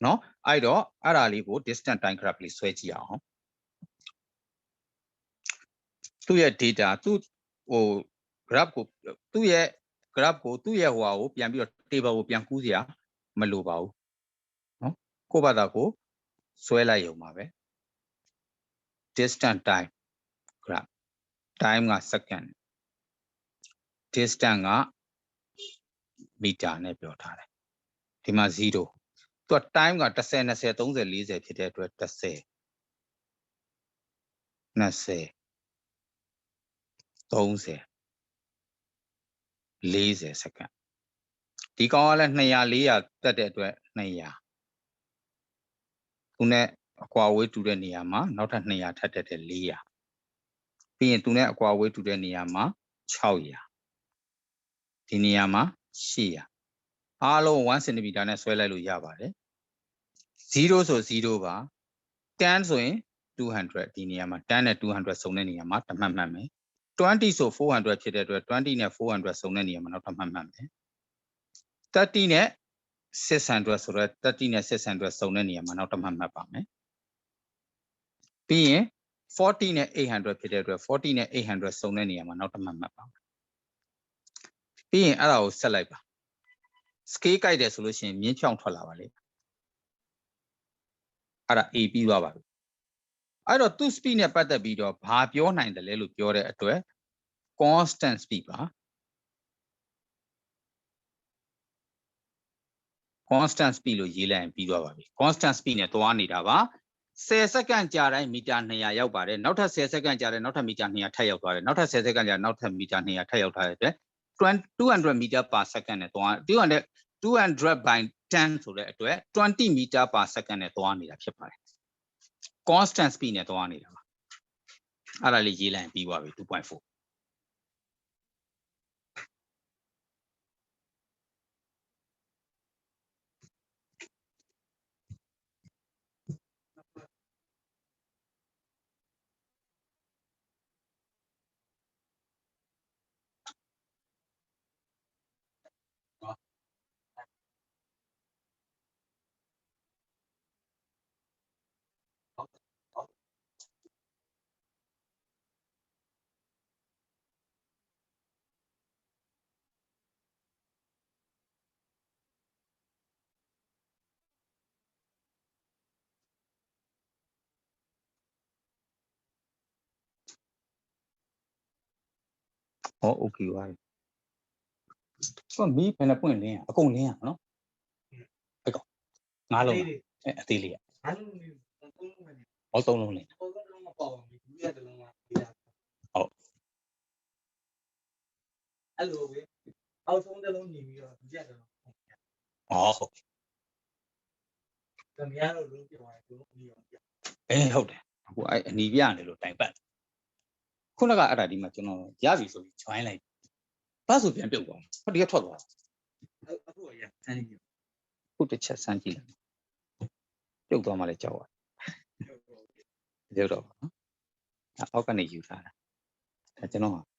เนาะအဲ့တော့အဲ့ဒါလေးကို distance time graph လေးဆွဲကြည့်အောင်သူ့ရဲ့ data သူ့ဟို graph ကိုသူ့ရဲ့ graph ကိုသူ့ရဲ့ဟိုဟာကိုပြန်ပြီးတော့ table ကိုပြန်ကူးစရာမလိုပါဘူးเนาะကိုယ့်ဘာသာကိုဆွဲလိုက်ရုံပါပဲ distance time graph time က second distance က meter နဲ့ပြောထားတယ်ဒီမှာ0သူက time က10 20 30 40ဖြစ်တဲ့အတွက်10 20 30 40 second ဒီကောင်ကလည်း200 400တက်တဲ့အတွက်200သူနဲ့အကွာဝေးတူတဲ့နေရာမှာနောက်ထပ်200ထပ်တက်တဲ့400ပြီးရင်သူနဲ့အကွာဝေးတူတဲ့နေရာမှာ600ဒီနေရာမှာ800အားလုံး1 cm နဲ့ဆွဲလိုက်လို့ရပါတယ်0ဆို0ပါ10ဆိုရင်200ဒီနေရာမှာ10နဲ့200စုံတဲ့နေရာမှာတစ်မှတ်မှတ်မယ်20ဆို400ဖြစ်တဲ့အတွက်20နဲ့400စုံတဲ့နေရာမှာနောက်တစ်မှတ်မှတ်မယ်30နဲ့600ဆိုတော့30နဲ့600စုံတဲ့နေရာမှာနောက်တစ်မှတ်မှတ်ပါမယ်ပြီးရင်40နဲ့800ဖြစ်တဲ့အတွက်40နဲ့800စုံတဲ့နေရာမှာနောက်တစ်မှတ်မှတ်ပါမယ်ပြီးရင်အဲ့ဒါကိုဆက်လိုက်ပါ scale ကြိုက်တယ်ဆိုလို့ရှိရင်မြင်းဖြောင်းထွက်လာပါလေအဲ့ဒါ A ပြီးသွားပါပြီအဲ့တော့သူ speed နဲ့ပတ်သက်ပြီးတော့ဘာပြောနိုင်တယ်လဲလို့ပြောတဲ့အတွက် constant speed ပါ constant speed လို့ရေးလိုက်ရင်ပြီးသွားပါပြီ constant speed နဲ့သွားနေတာပါ10စက္ကန့်ကြာတိုင်းမီတာ200ရောက်ပါတယ်နောက်ထပ်10စက္ကန့်ကြာတဲ့နောက်ထပ်မီတာ200ထပ်ရောက်သွားတယ်နောက်ထပ်10စက္ကန့်ကြာနောက်ထပ်မီတာ200ထပ်ရောက်ထားတဲ့အတွက်200 meter per second နဲ့သွား200 by 10ဆိုတဲ့အတွက်20 meter per second နဲ့သွားနေတာဖြစ်ပါတယ် constant speed နဲ့သွားနေတာပါအဲ့ဒါလေးရေးလိုက်ရင်ပြီးသွားပြီ 2.4ဟော okay ပါပြီဆိုမီးဘယ်နဲ့ပွင့်လင်းအကုန်လင်းရနော်အဲ့ကောင်ငါးလုံးအသေးလေးဟော3လုံးလင်းအဲ့လိုပဲအောက်ဆုံးတစ်လုံးညီပြီးတော့ဒီရက်တစ်လုံးဟုတ်တမရတော့လုံးပြသွားတယ်လုံးပြီးတော့ဟုတ်တယ်အခုအဲ့အနီပြနေလို့တိုင်ပတ်ခုနကအဲ့ဒါဒီမှာကျွန်တော်ရပြီဆိုပြီး join လိုက်ဘာဆိုပြန်ပြုတ်သွားဟောဒီကထွက်သွားအခုရဆန်းကြည့်ခုတစ်ချက်ဆန်းကြည့်လိုက်ပြုတ်သွားမှလည်းကြောက်ရတယ်တော့နော်အောက်ကနေယူထားတာဒါကျွန်တော်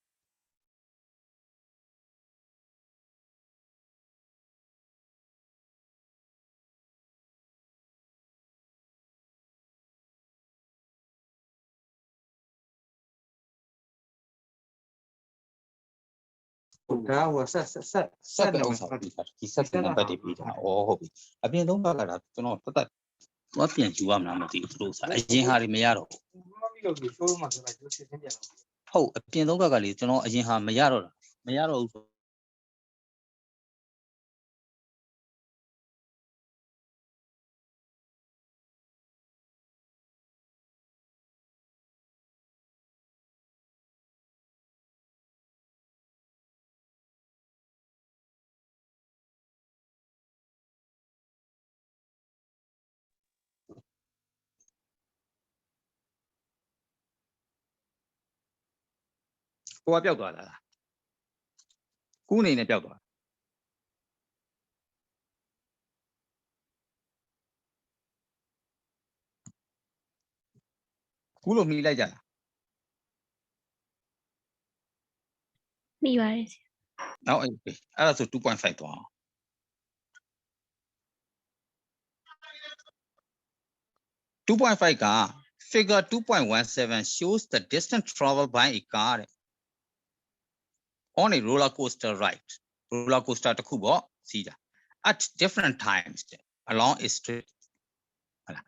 ဒါဟိုဆက်ပဲဥစ္စာပြီးတာဒီဆက်နံပါတ်တွေပြီးတာဟုတ်ပြီအပြင်သုံးဘက်ကလာကျွန်တော်တက်တော့ပြန်ယူရမလားမသိဘူးသူတို့စားအရင်ဟာတွေမရတော့ဘူးမပြီးတော့ရှိုးမှဆိုလိုက်သူချက်ချင်းပြန်တော့ဟုတ်အပြင်သုံးဘက်ကလေကျွန်တော်အရင်ဟာမရတော့ဘူးကိုကပျောက်သွားတာကူးအနေနဲ့ပျောက်သွားကူးလို့မှီလိုက်ကြလားမိပါတယ်ဆရာနောက်အဲ့ဒါဆို 2.5 သွားအောင်2.5 က figure 2.17 shows the distance traveled by a car on a roller coaster ride roller coaster တစ်ခုပေါ့စီးတာ at different times along a straight ဟုတ်လား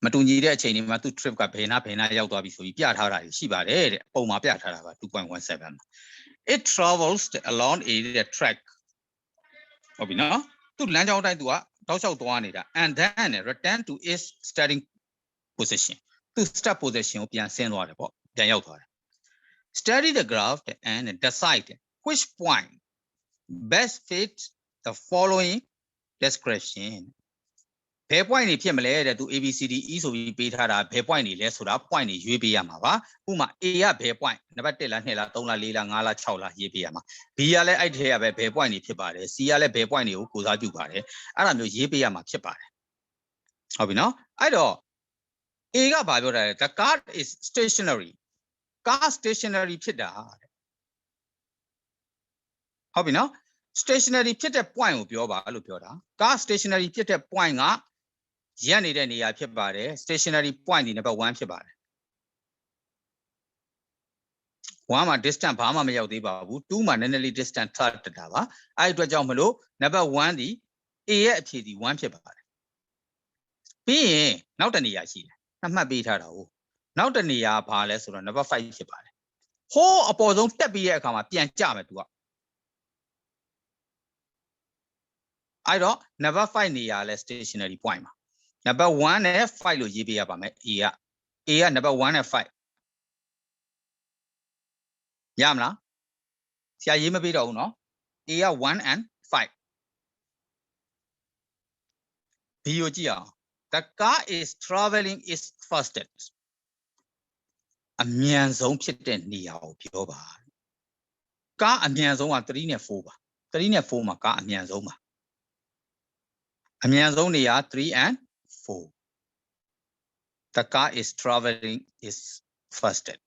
မတူညီတဲ့အချိန်တွေမှာသူ trip ကဘယ်နာရောက်သွားပြီဆိုပြီးပြထားတာရှိပါတယ်တဲ့ပုံမှာပြထားတာပါ 2.17 it travels along a track ဟုတ်ပြီနော်သူလမ်းကြောင်းတိုင်းသူကတောက်လျှောက်သွားနေတာ and then return to its starting position သူ start position ကိုပြန်ဆင်းသွားတယ်ပေါ့ပြန်ရောက်သွားတယ်study the graph and decide which point best fit the following description ဘယ် point တွေဖြစ်မလဲတဲ့သူ ABCDE ဆိုပြီးပေးထားတာဘယ် point တွေလဲဆိုတာ point တွေရွေးပေးရမှာပါဥပမာ A ကဘယ် point နံပါတ်1လား2လား3လား4လား5လား6လားရေးပေးရမှာ B ကလည်းအဲ့ထဲကပဲဘယ် point တွေဖြစ်ပါတယ် C ကလည်းဘယ် point တွေကိုကိုစားပြုပါတယ်အဲ့ဒါမျိုးရေးပေးရမှာဖြစ်ပါတယ်ဟုတ်ပြီနော်အဲ့တော့ A ကဘာပြောတာလဲ the car is stationary car stationary ဖြစ်တာဟုတ်ပြီနော် stationary ဖြစ်တဲ့ point ကိုပြောပါလို့ပြောတာ car stationary ဖြစ်တဲ့ point ကရက်နေတဲ့နေရာဖြစ်ပါတယ် stationary point ဒီ number 1ဖြစ်ပါတယ်1မှာ distance ဘာမှမရောက်သေးပါဘူး2မှာနည်းနည်းလေး distance ထပ်တက်တာပါအဲ့အတွက်ကြောင့်မလို့ number 1ဒီ A ရဲ့အဖြေဒီ1ဖြစ်ပါတယ်ပြီးရင်နောက်တစ်နေရာရှိတယ်မှတ်ပေးထားတာဟုတ်နောက်တစ်နေရာဘာလဲဆိုတော့ number 5ဖြစ်ပါတယ်ဟိုးအပေါ်ဆုံးတက်ပြီးရဲ့အခါမှာပြန်ကျမယ်သူကအဲ့တော့ number 5နေရာလဲ stationary point မှာ number 1နဲ့5လို့ရေးပေးရပါမယ် A က number 1နဲ့5ရမလားဆရာရေးမပေးတော့ဘူးเนาะ A က1 and 5 B ကိုကြည့်အောင် the car is traveling is fastest အမြန်ဆုံးဖြစ်တဲ့နေရာကိုပြောပါကားအမြန်ဆုံးက3နဲ့4ပါ3နဲ့4မှာကားအမြန်ဆုံးပါအမြန်ဆုံးနေရာ3 and 4 the car is traveling is fastest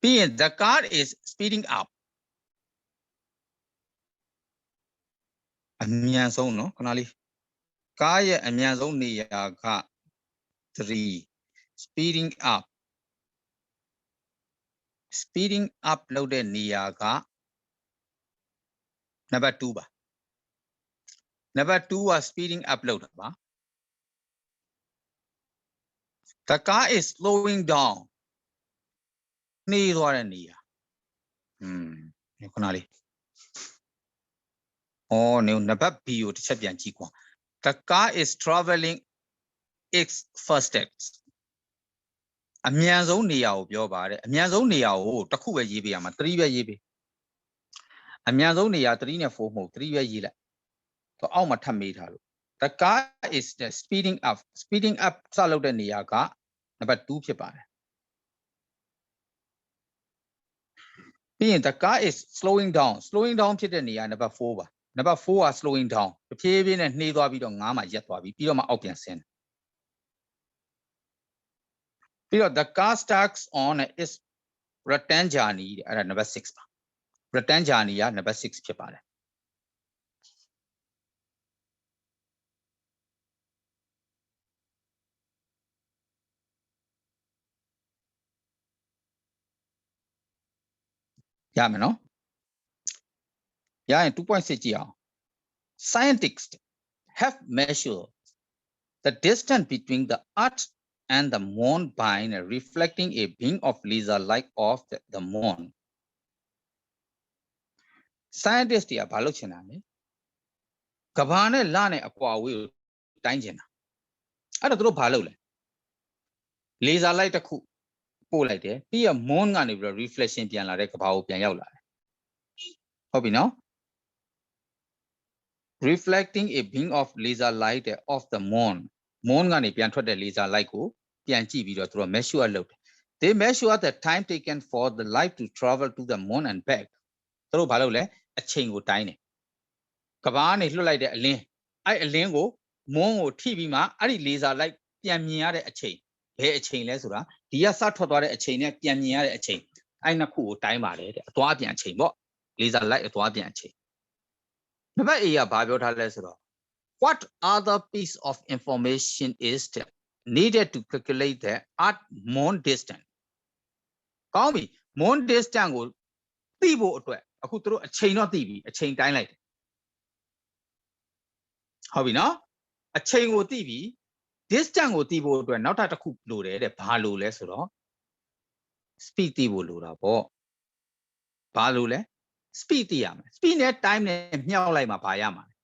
ပြီးရင် the car is speeding up အမြန်ဆုံးเนาะခဏလေးကားရဲ့အမြန်ဆုံးနေရာက3 speeding up လုပ်တဲ့နေရာက number 2ပါ number 2 က speeding up လုပ်တာပါ the car is slowing down နှေးသွားတဲ့နေရာခဏလေးနေ number B ကိုတစ်ချက်ပြန်ကြည့်ကွာ the car is traveling its fastest အမြန်ဆုံးနေရာကိုပြောပါတယ်အမြန်ဆုံးနေရာကိုတစ်ခုပဲရေးပေးရမှာ3ပဲရေးပေးအမြန်ဆုံးနေရာ3နဲ့4မဟုတ်3ပဲရေးလိုက်တော့အောက်မှာထပ်မေးထားလို့ the car is speeding up စလုပ်တဲ့နေရာက number 2ဖြစ်ပါတယ်ပြီးရင် the car is slowing down ဖြစ်တဲ့နေရာ number 4ပါ number 4 က slowing down တဖြည်းဖြည်းနဲ့နှေးသွားပြီးတော့9မှာရက်သွားပြီးတော့မှအောက်ပြန်ဆင်းပြီးတော့ the car starts on its return journey အဲ့ဒါ number 6ပါ return journey က number 6ဖြစ်ပါတယ်ရမယ်နော်ရရင် 2.6 ကြည့်အောင် scientists have measured the distance between the earth and the moon by reflecting a beam of laser light off the moon scientists တွေကဘာလုပ်ချင်တာလဲကဘာနဲ့လနဲ့အကွာအဝေးကိုတိုင်းချင်တာအဲ့တော့သူတို့ဘာလုပ်လဲ laser light တစ်ခုပို့လိုက်တယ်ပြီးတော့ moon ကနေပြီးတော့ reflection ပြန်လာတဲ့ကဘာကိုပြန်ရောက်လာတယ်ဟုတ်ပြီနော် reflecting a beam of laser light of the moon ကနေပြန်ထွက်တဲ့ laser light ကိုပြန်ကြည့်ပြီးတော့သူတို့ measure လုပ်တယ် they measure the time taken for the light to travel to the moon and back သူတို့ဘာလုပ်လဲအချိန်ကိုတိုင်းတယ်ကဘာကနေလွှတ်လိုက်တဲ့အလင်းအဲ့အလင်းကို moon ကိုထိပြီးမှအဲ့ဒီ laser light ပြန်မြင်ရတဲ့အချိန်ဘယ်အချိန်လဲဆိုတာဒီကစထွက်သွားတဲ့အချိန်နဲ့ပြန်မြင်ရတဲ့အချိန်အဲ့နှစ်ခုကိုတိုင်းပါတယ်တဲ့အသွားပြန်အချိန်ပေါ့ laser light အသွားပြန်အချိန်နံပါတ် A ကဘာပြောထားလဲဆိုတော့ what other piece of information is needed to calculate the earth moon distance ကောင်းပြီ moon distance ကိုသိဖို့အတွက်အခုသူတို့အချိန်တော့သိပြီအချိန်တိုင်းလိုက်တယ်ဟုတ်ပြီနော်အချိန်ကိုသိပြီ distance ကိုသိဖို့အတွက်နောက်ထပ်တစ်ခုလိုတယ်တဲ့ဘာလို့လဲဆိုတော့ speed သိဖို့လိုတာပေါ့ဘာလို့လဲ speed သိရမယ် speed နဲ့ time နဲ့မြှောက်လိုက်မှဘာရမှာလဲ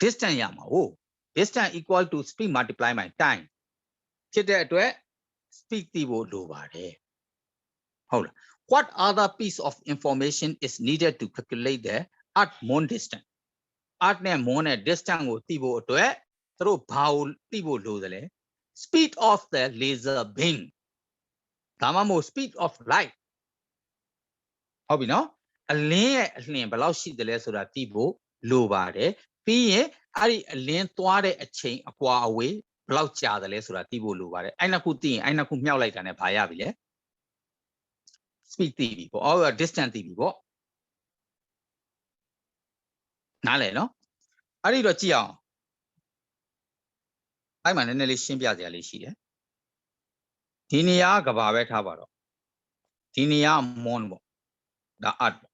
distance ရမှာဟုတ် distance equal to speed multiply by time ဖြစ်တဲ့အတွက် speed သိဖို့လိုပါတယ်ဟုတ်လား what other piece of information is needed to calculate the at moon distance at နဲ့ moon နဲ့ distance ကိုသိဖို့အတွက်သူတို့ဘာကိုသိဖို့လိုသလဲ speed of the laser beam ဒါမှမဟုတ် speed of light ဟုတ်ပြီနော်အလင်းရဲ့အလင်းဘယ်လောက်ရှိသလဲဆိုတာသိဖို့လိုပါတယ်ပြီးရင်အဲ့ဒီအလင်းသွားတဲ့အချိန်အကွာအဝေးဘယ်လောက်ကြာသလဲဆိုတာသိဖို့လိုပါတယ်အဲ့နှစ်ခုသိရင်အဲ့နှစ်ခုမြောက်လိုက်တာနဲ့ဘာရပြီလဲ speed သိပြီပေါ့အော် distance သိပြီပေါ့နားလည်နော်အဲ့ဒီတော့ကြည့်အောင်အဲ့မှာနည်းနည်းလေးရှင်းပြစရာလေးရှိတယ်ဒီနေရာကဘာပဲထားပါတော့ဒီနေရာ moon ပေါ့ဒါ earth ပေါ့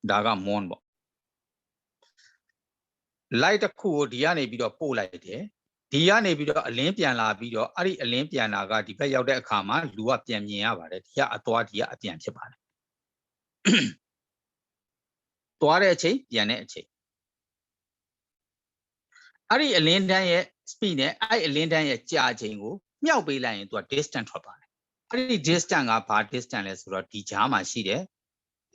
ဒါက moon ပေါ့ light တစ်ခုကိုဒီကနေပြီးတော့ပို့လိုက်တယ်ဒီကနေပြီးတော့အလင်းပြန်လာပြီးတော့အဲ့ဒီအလင်းပြန်လာကဒီဘက်ရောက်တဲ့အခါမှာလူကပြန်မြင်ရပါတယ်ဒီကအသွားဒီကအပြန်ဖြစ်ပါတယ်သွားတဲ့အချိန်ပြန်တဲ့အချိန်အဲ့ဒီအလင်းတန်းရဲ့ speed နဲ့အဲ့အလင်းတန်းရဲ့ကြာချိန်ကိုမြှောက်ပေးလိုက်ရင်သူက distance ထွက်ပါတယ်အဲ့ဒီ distance ကဘာ distance လဲဆိုတော့ဒီကြားမှာရှိတယ်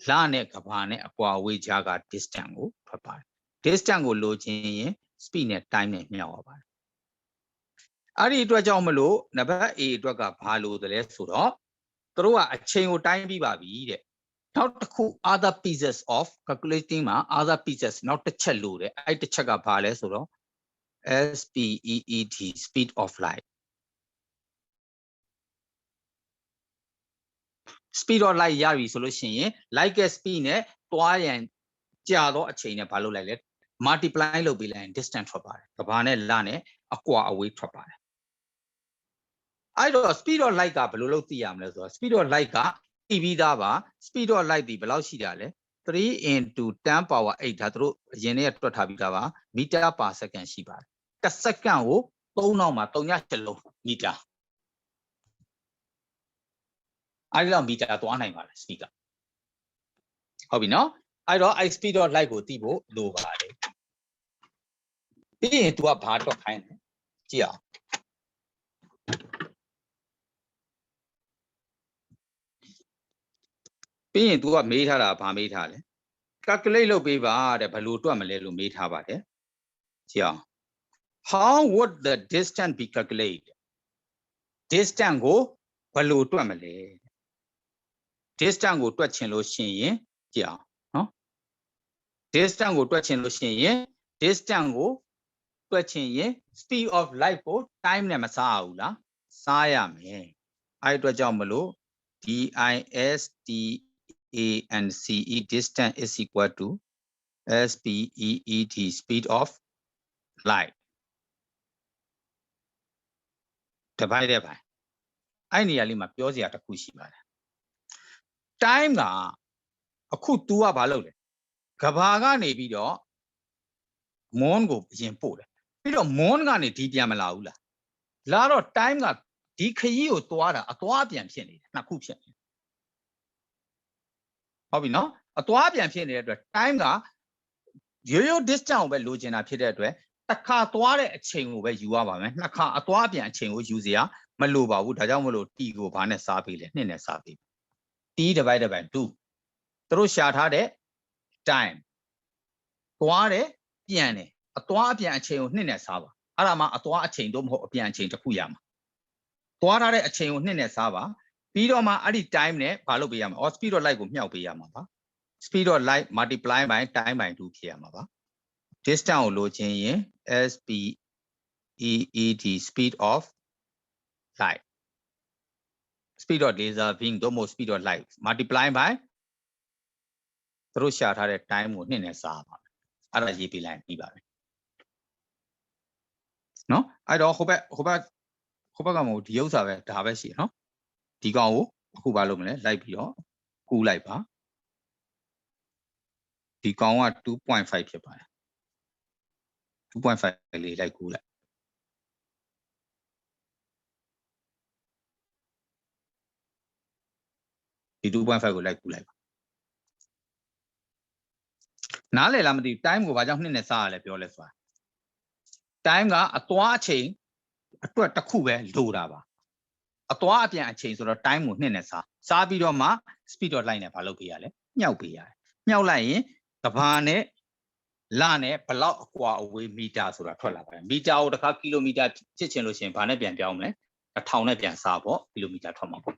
လနဲ့ကဘာနဲ့အကွာအဝေးကြားက distance ကိုထွက်ပါတယ် distance ကိုလိုချင်ရင် speed နဲ့ time နဲ့မြှောက်ရပါတယ်အဲ့ဒီအတွက်ကြောင့်မလို့နံပါတ် A အတွက်ကဘာလို့တလဲဆိုတော့သူတို့ကအချိန်ကိုတိုင်းပြီးပါပြီတဲ့နောက်တစ်ခု other pieces of calculating မှာ other pieces နောက်တစ်ချက်လို့တဲ့အဲ့တစ်ချက်ကဘာလဲဆိုတော့ SPEED speed of light speed of light ရပြီဆိုလို့ရှိရင် light ရဲ့ speed နဲ့တွားရန်ကြာတော့အချိန်နဲ့ဘာလုပ်လိုက်လဲ multiply လုပ်ပေးလိုက်ရင် distance ထွက်ပါတယ်ကဘာနဲ့လနဲ့အကွာအဝေးထွက်ပါတယ်အဲ့တော့ speed of light ကဘယ်လိုလုပ်သိရမလဲဆိုတော့ speed of light ကသိပြီးသားပါ speed of light ဒီဘယ်လောက်ရှိတာလဲ3 into 10 power 8ဒါတို့အရင်နေ့တွက်ထားပြီးသားပါ meter per second ရှိပါတယ်တစ်စက္ကန့်ကို3000မှာ3ည7လုံးမီတာအဲ့ဒီလောက်မီတာသွားနိုင်ပါလား speed ကဟုတ်ပြီနော်အဲ့တော့ speed of light ကိုသိဖို့လိုပါတယ်ပြီးရင် तू ကဘာတွက်ခိုင်းလဲကြည့်အောင်ပြီးရင် तू ကမေးထားတာဘာမေးထားလဲ calculate လုပ်ပေးပါတဲ့ဘယ်လိုတွက်မလဲလို့မေးထားပါတယ်ကြည့်အောင် how would the distance be calculated distance ကိုဘယ်လိုတွက်မလဲ distance ကိုတွက်ချင်လို့ရှိရင်ကြည့်အောင်နော် distance ကိုတွက်ချင်လို့ရှိရင် distance ကိုတွက်ချင်ရင် speed of light ကို time နဲ့မစားဘူးလားစားရမယ်အဲ့အတွက်ကြောင့်မလို့ distance distance is equal to speed speed of light divided by အဲ့နေရာလေးမှာပြောစရာတစ်ခုရှိပါတယ် time ကအခု तू ကဘာလုပ်လဲကဘာကနေပြီးတော့ moon ကိုအရင်ပို့တယ်ပြီးတော့ moon ကနေဒီပြန်မလာဘူးလားလာတော့ time ကဒီခရီးကိုသွားတာအသွားပြန်ဖြစ်နေတယ်နှစ်ခုဖြစ်နေဟုတ်ပြီနော်အသွားပြန်ဖြစ်နေတဲ့အတွက် time ကရိုးရိုး distance ကိုပဲလိုချင်တာဖြစ်တဲ့အတွက်တစ်ခါသွားတဲ့အချိန်ကိုပဲယူရပါမယ်နှစ်ခါအသွားပြန်အချိန်ကိုယူစရာမလိုပါဘူးဒါကြောင့်မလို့ t ကိုဘာနဲ့စားပေးလဲ2နဲ့စားပေး t divided by 2သူတို့ရှာထားတဲ့ time သွားတယ်ပြန်တယ်အသွားအပြန်အချိန်ကို2နဲ့စားပါအဲ့ဒါမှအသွားအချိန်တော့မဟုတ်အပြန်အချိန်တစ်ခုရမှာသွားထားတဲ့အချိန်ကို2နဲ့စားပါပြီးတော့မှအဲ့ဒီ time နဲ့ဘာလုပ်ပေးရမှာ speed of light ကိုမြှောက်ပေးရမှာပါ speed of light multiply by time by 2ဖြစ်ရမှာပါ distance ကိုလိုချင်ရင် SPEED speed of light speed of laser beam တို့မို့ speed of light multiply by သူတို့ရှာထားတဲ့ time ကို2နဲ့စားပါအဲ့ဒါရေးပေးလိုက်ပြီးပါမယ်နော်အဲ့တော့ဟိုဘက်ကမဟုတ်ဒီဥစ္စာပဲဒါပဲရှိရနော်ဒီကောင်ကိုအခုဘာလုပ်မလဲလိုက်ပြီးတော့ကူးလိုက်ပါဒီကောင်က 2.5 ဖြစ်ပါတယ် 2.5 လေးလိုက်ကူးလိုက်ဒီ 2.5 ကိုလိုက်ကူးလိုက်ပါနားလည်လားမသိဘူး time ကိုဘာကြောင့်2နဲ့စားရလဲပြောလဲဆိုတာ time ကအသွားအချိန်အတွက်တစ်ခုပဲလိုတာပါ အသွားအပြန်အချိန်ဆိုတော့ time ကိုနှစ်နဲ့စားပြီးတော့မှ speed dot line နဲ့ဘာလုပ်ပေးရလဲမြှောက်ပေးရတယ်မြှောက်လိုက်ရင်ကဘာနဲ့လနဲ့ဘလောက်အကွာအဝေးမီတာဆိုတာထွက်လာပါတယ်မီတာကိုတစ်ခါကီလိုမီတာဖြစ်ချင်လို့ရှိရင်ဘာနဲ့ပြန်ပြောင်းမလဲ1000နဲ့ပြန်စားပေါ့ကီလိုမီတာထွက်မှာပေါ့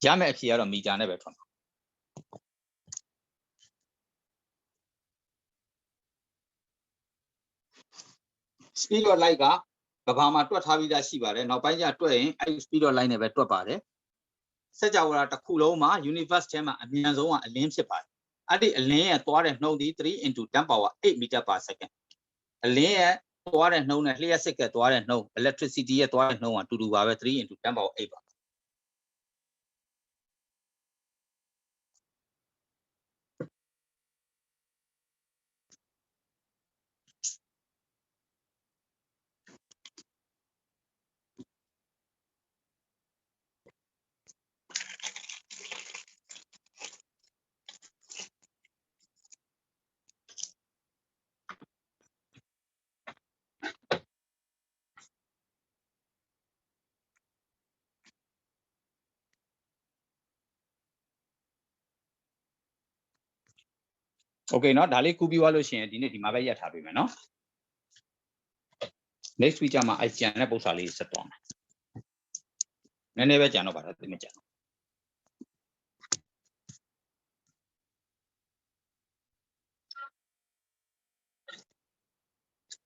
ရမယ့်အဖြေကတော့မီတာနဲ့ပဲထွက်မှာspeed dot line ကကဘာမှာတွက်ထားပြီးသားရှိပါတယ်နောက်ပိုင်းကျတွက်ရင်အဲ့ speed dot line နဲ့ပဲတွက်ပါတယ်စကြဝဠာတစ်ခုလုံးမှာ universe ထဲမှာအမြန်ဆုံးကအလင်းဖြစ်ပါတယ်အဲ့ဒီအလင်းရဲ့သွားတဲ့နှုန်းဒီ3 × 10 power 8 meter per second အလင်းရဲ့သွားတဲ့နှုန်းနဲ့လျှက်စစ်ကသွားတဲ့နှုန်း electricity ရဲ့သွားတဲ့နှုန်းကတူတူပါပဲ3 × 10 power 8ပါโอเคเนาะဒါလေးကူးပြီးသွားလို့ရှိရင်ဒီနေ့ဒီမှာပဲရပ်ထားပေးမယ်เนาะ next week ကျမှအကျန်တဲ့ပုံစံလေးဆက်သွားမယ်နည်းနည်းပဲကြံတော့ပါတော့သိမကြံတော့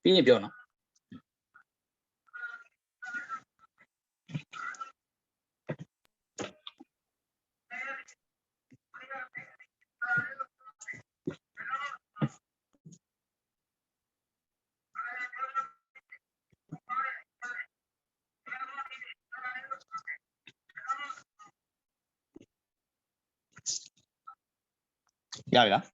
ပြီးရင်ပြောနော်ရပြီလား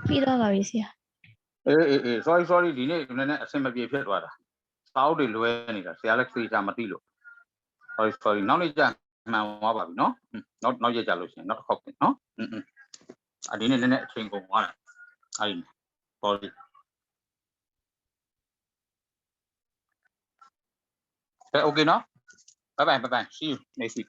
ပြီးတော့ပါပြီဆရာ အေး sorry ဒီနေ့နည်းနည်းအဆင်မပြေဖြစ်သွားတာစာအုပ်တွေလွဲနေတာဆရာလည်းသိချာမသိလို့ sorry နောက်နေ့ကျမှန်သွားပါပြီเนาะနောက်ရက်ကြလို့ရှိရင်နောက်တစ်ခေါက်ပြင်เนาะဒီနေ့နည်းနည်းအချိန်ကုန်သွားတယ်အဲ့ဒီ sorry okay เนาะbye bye see you next week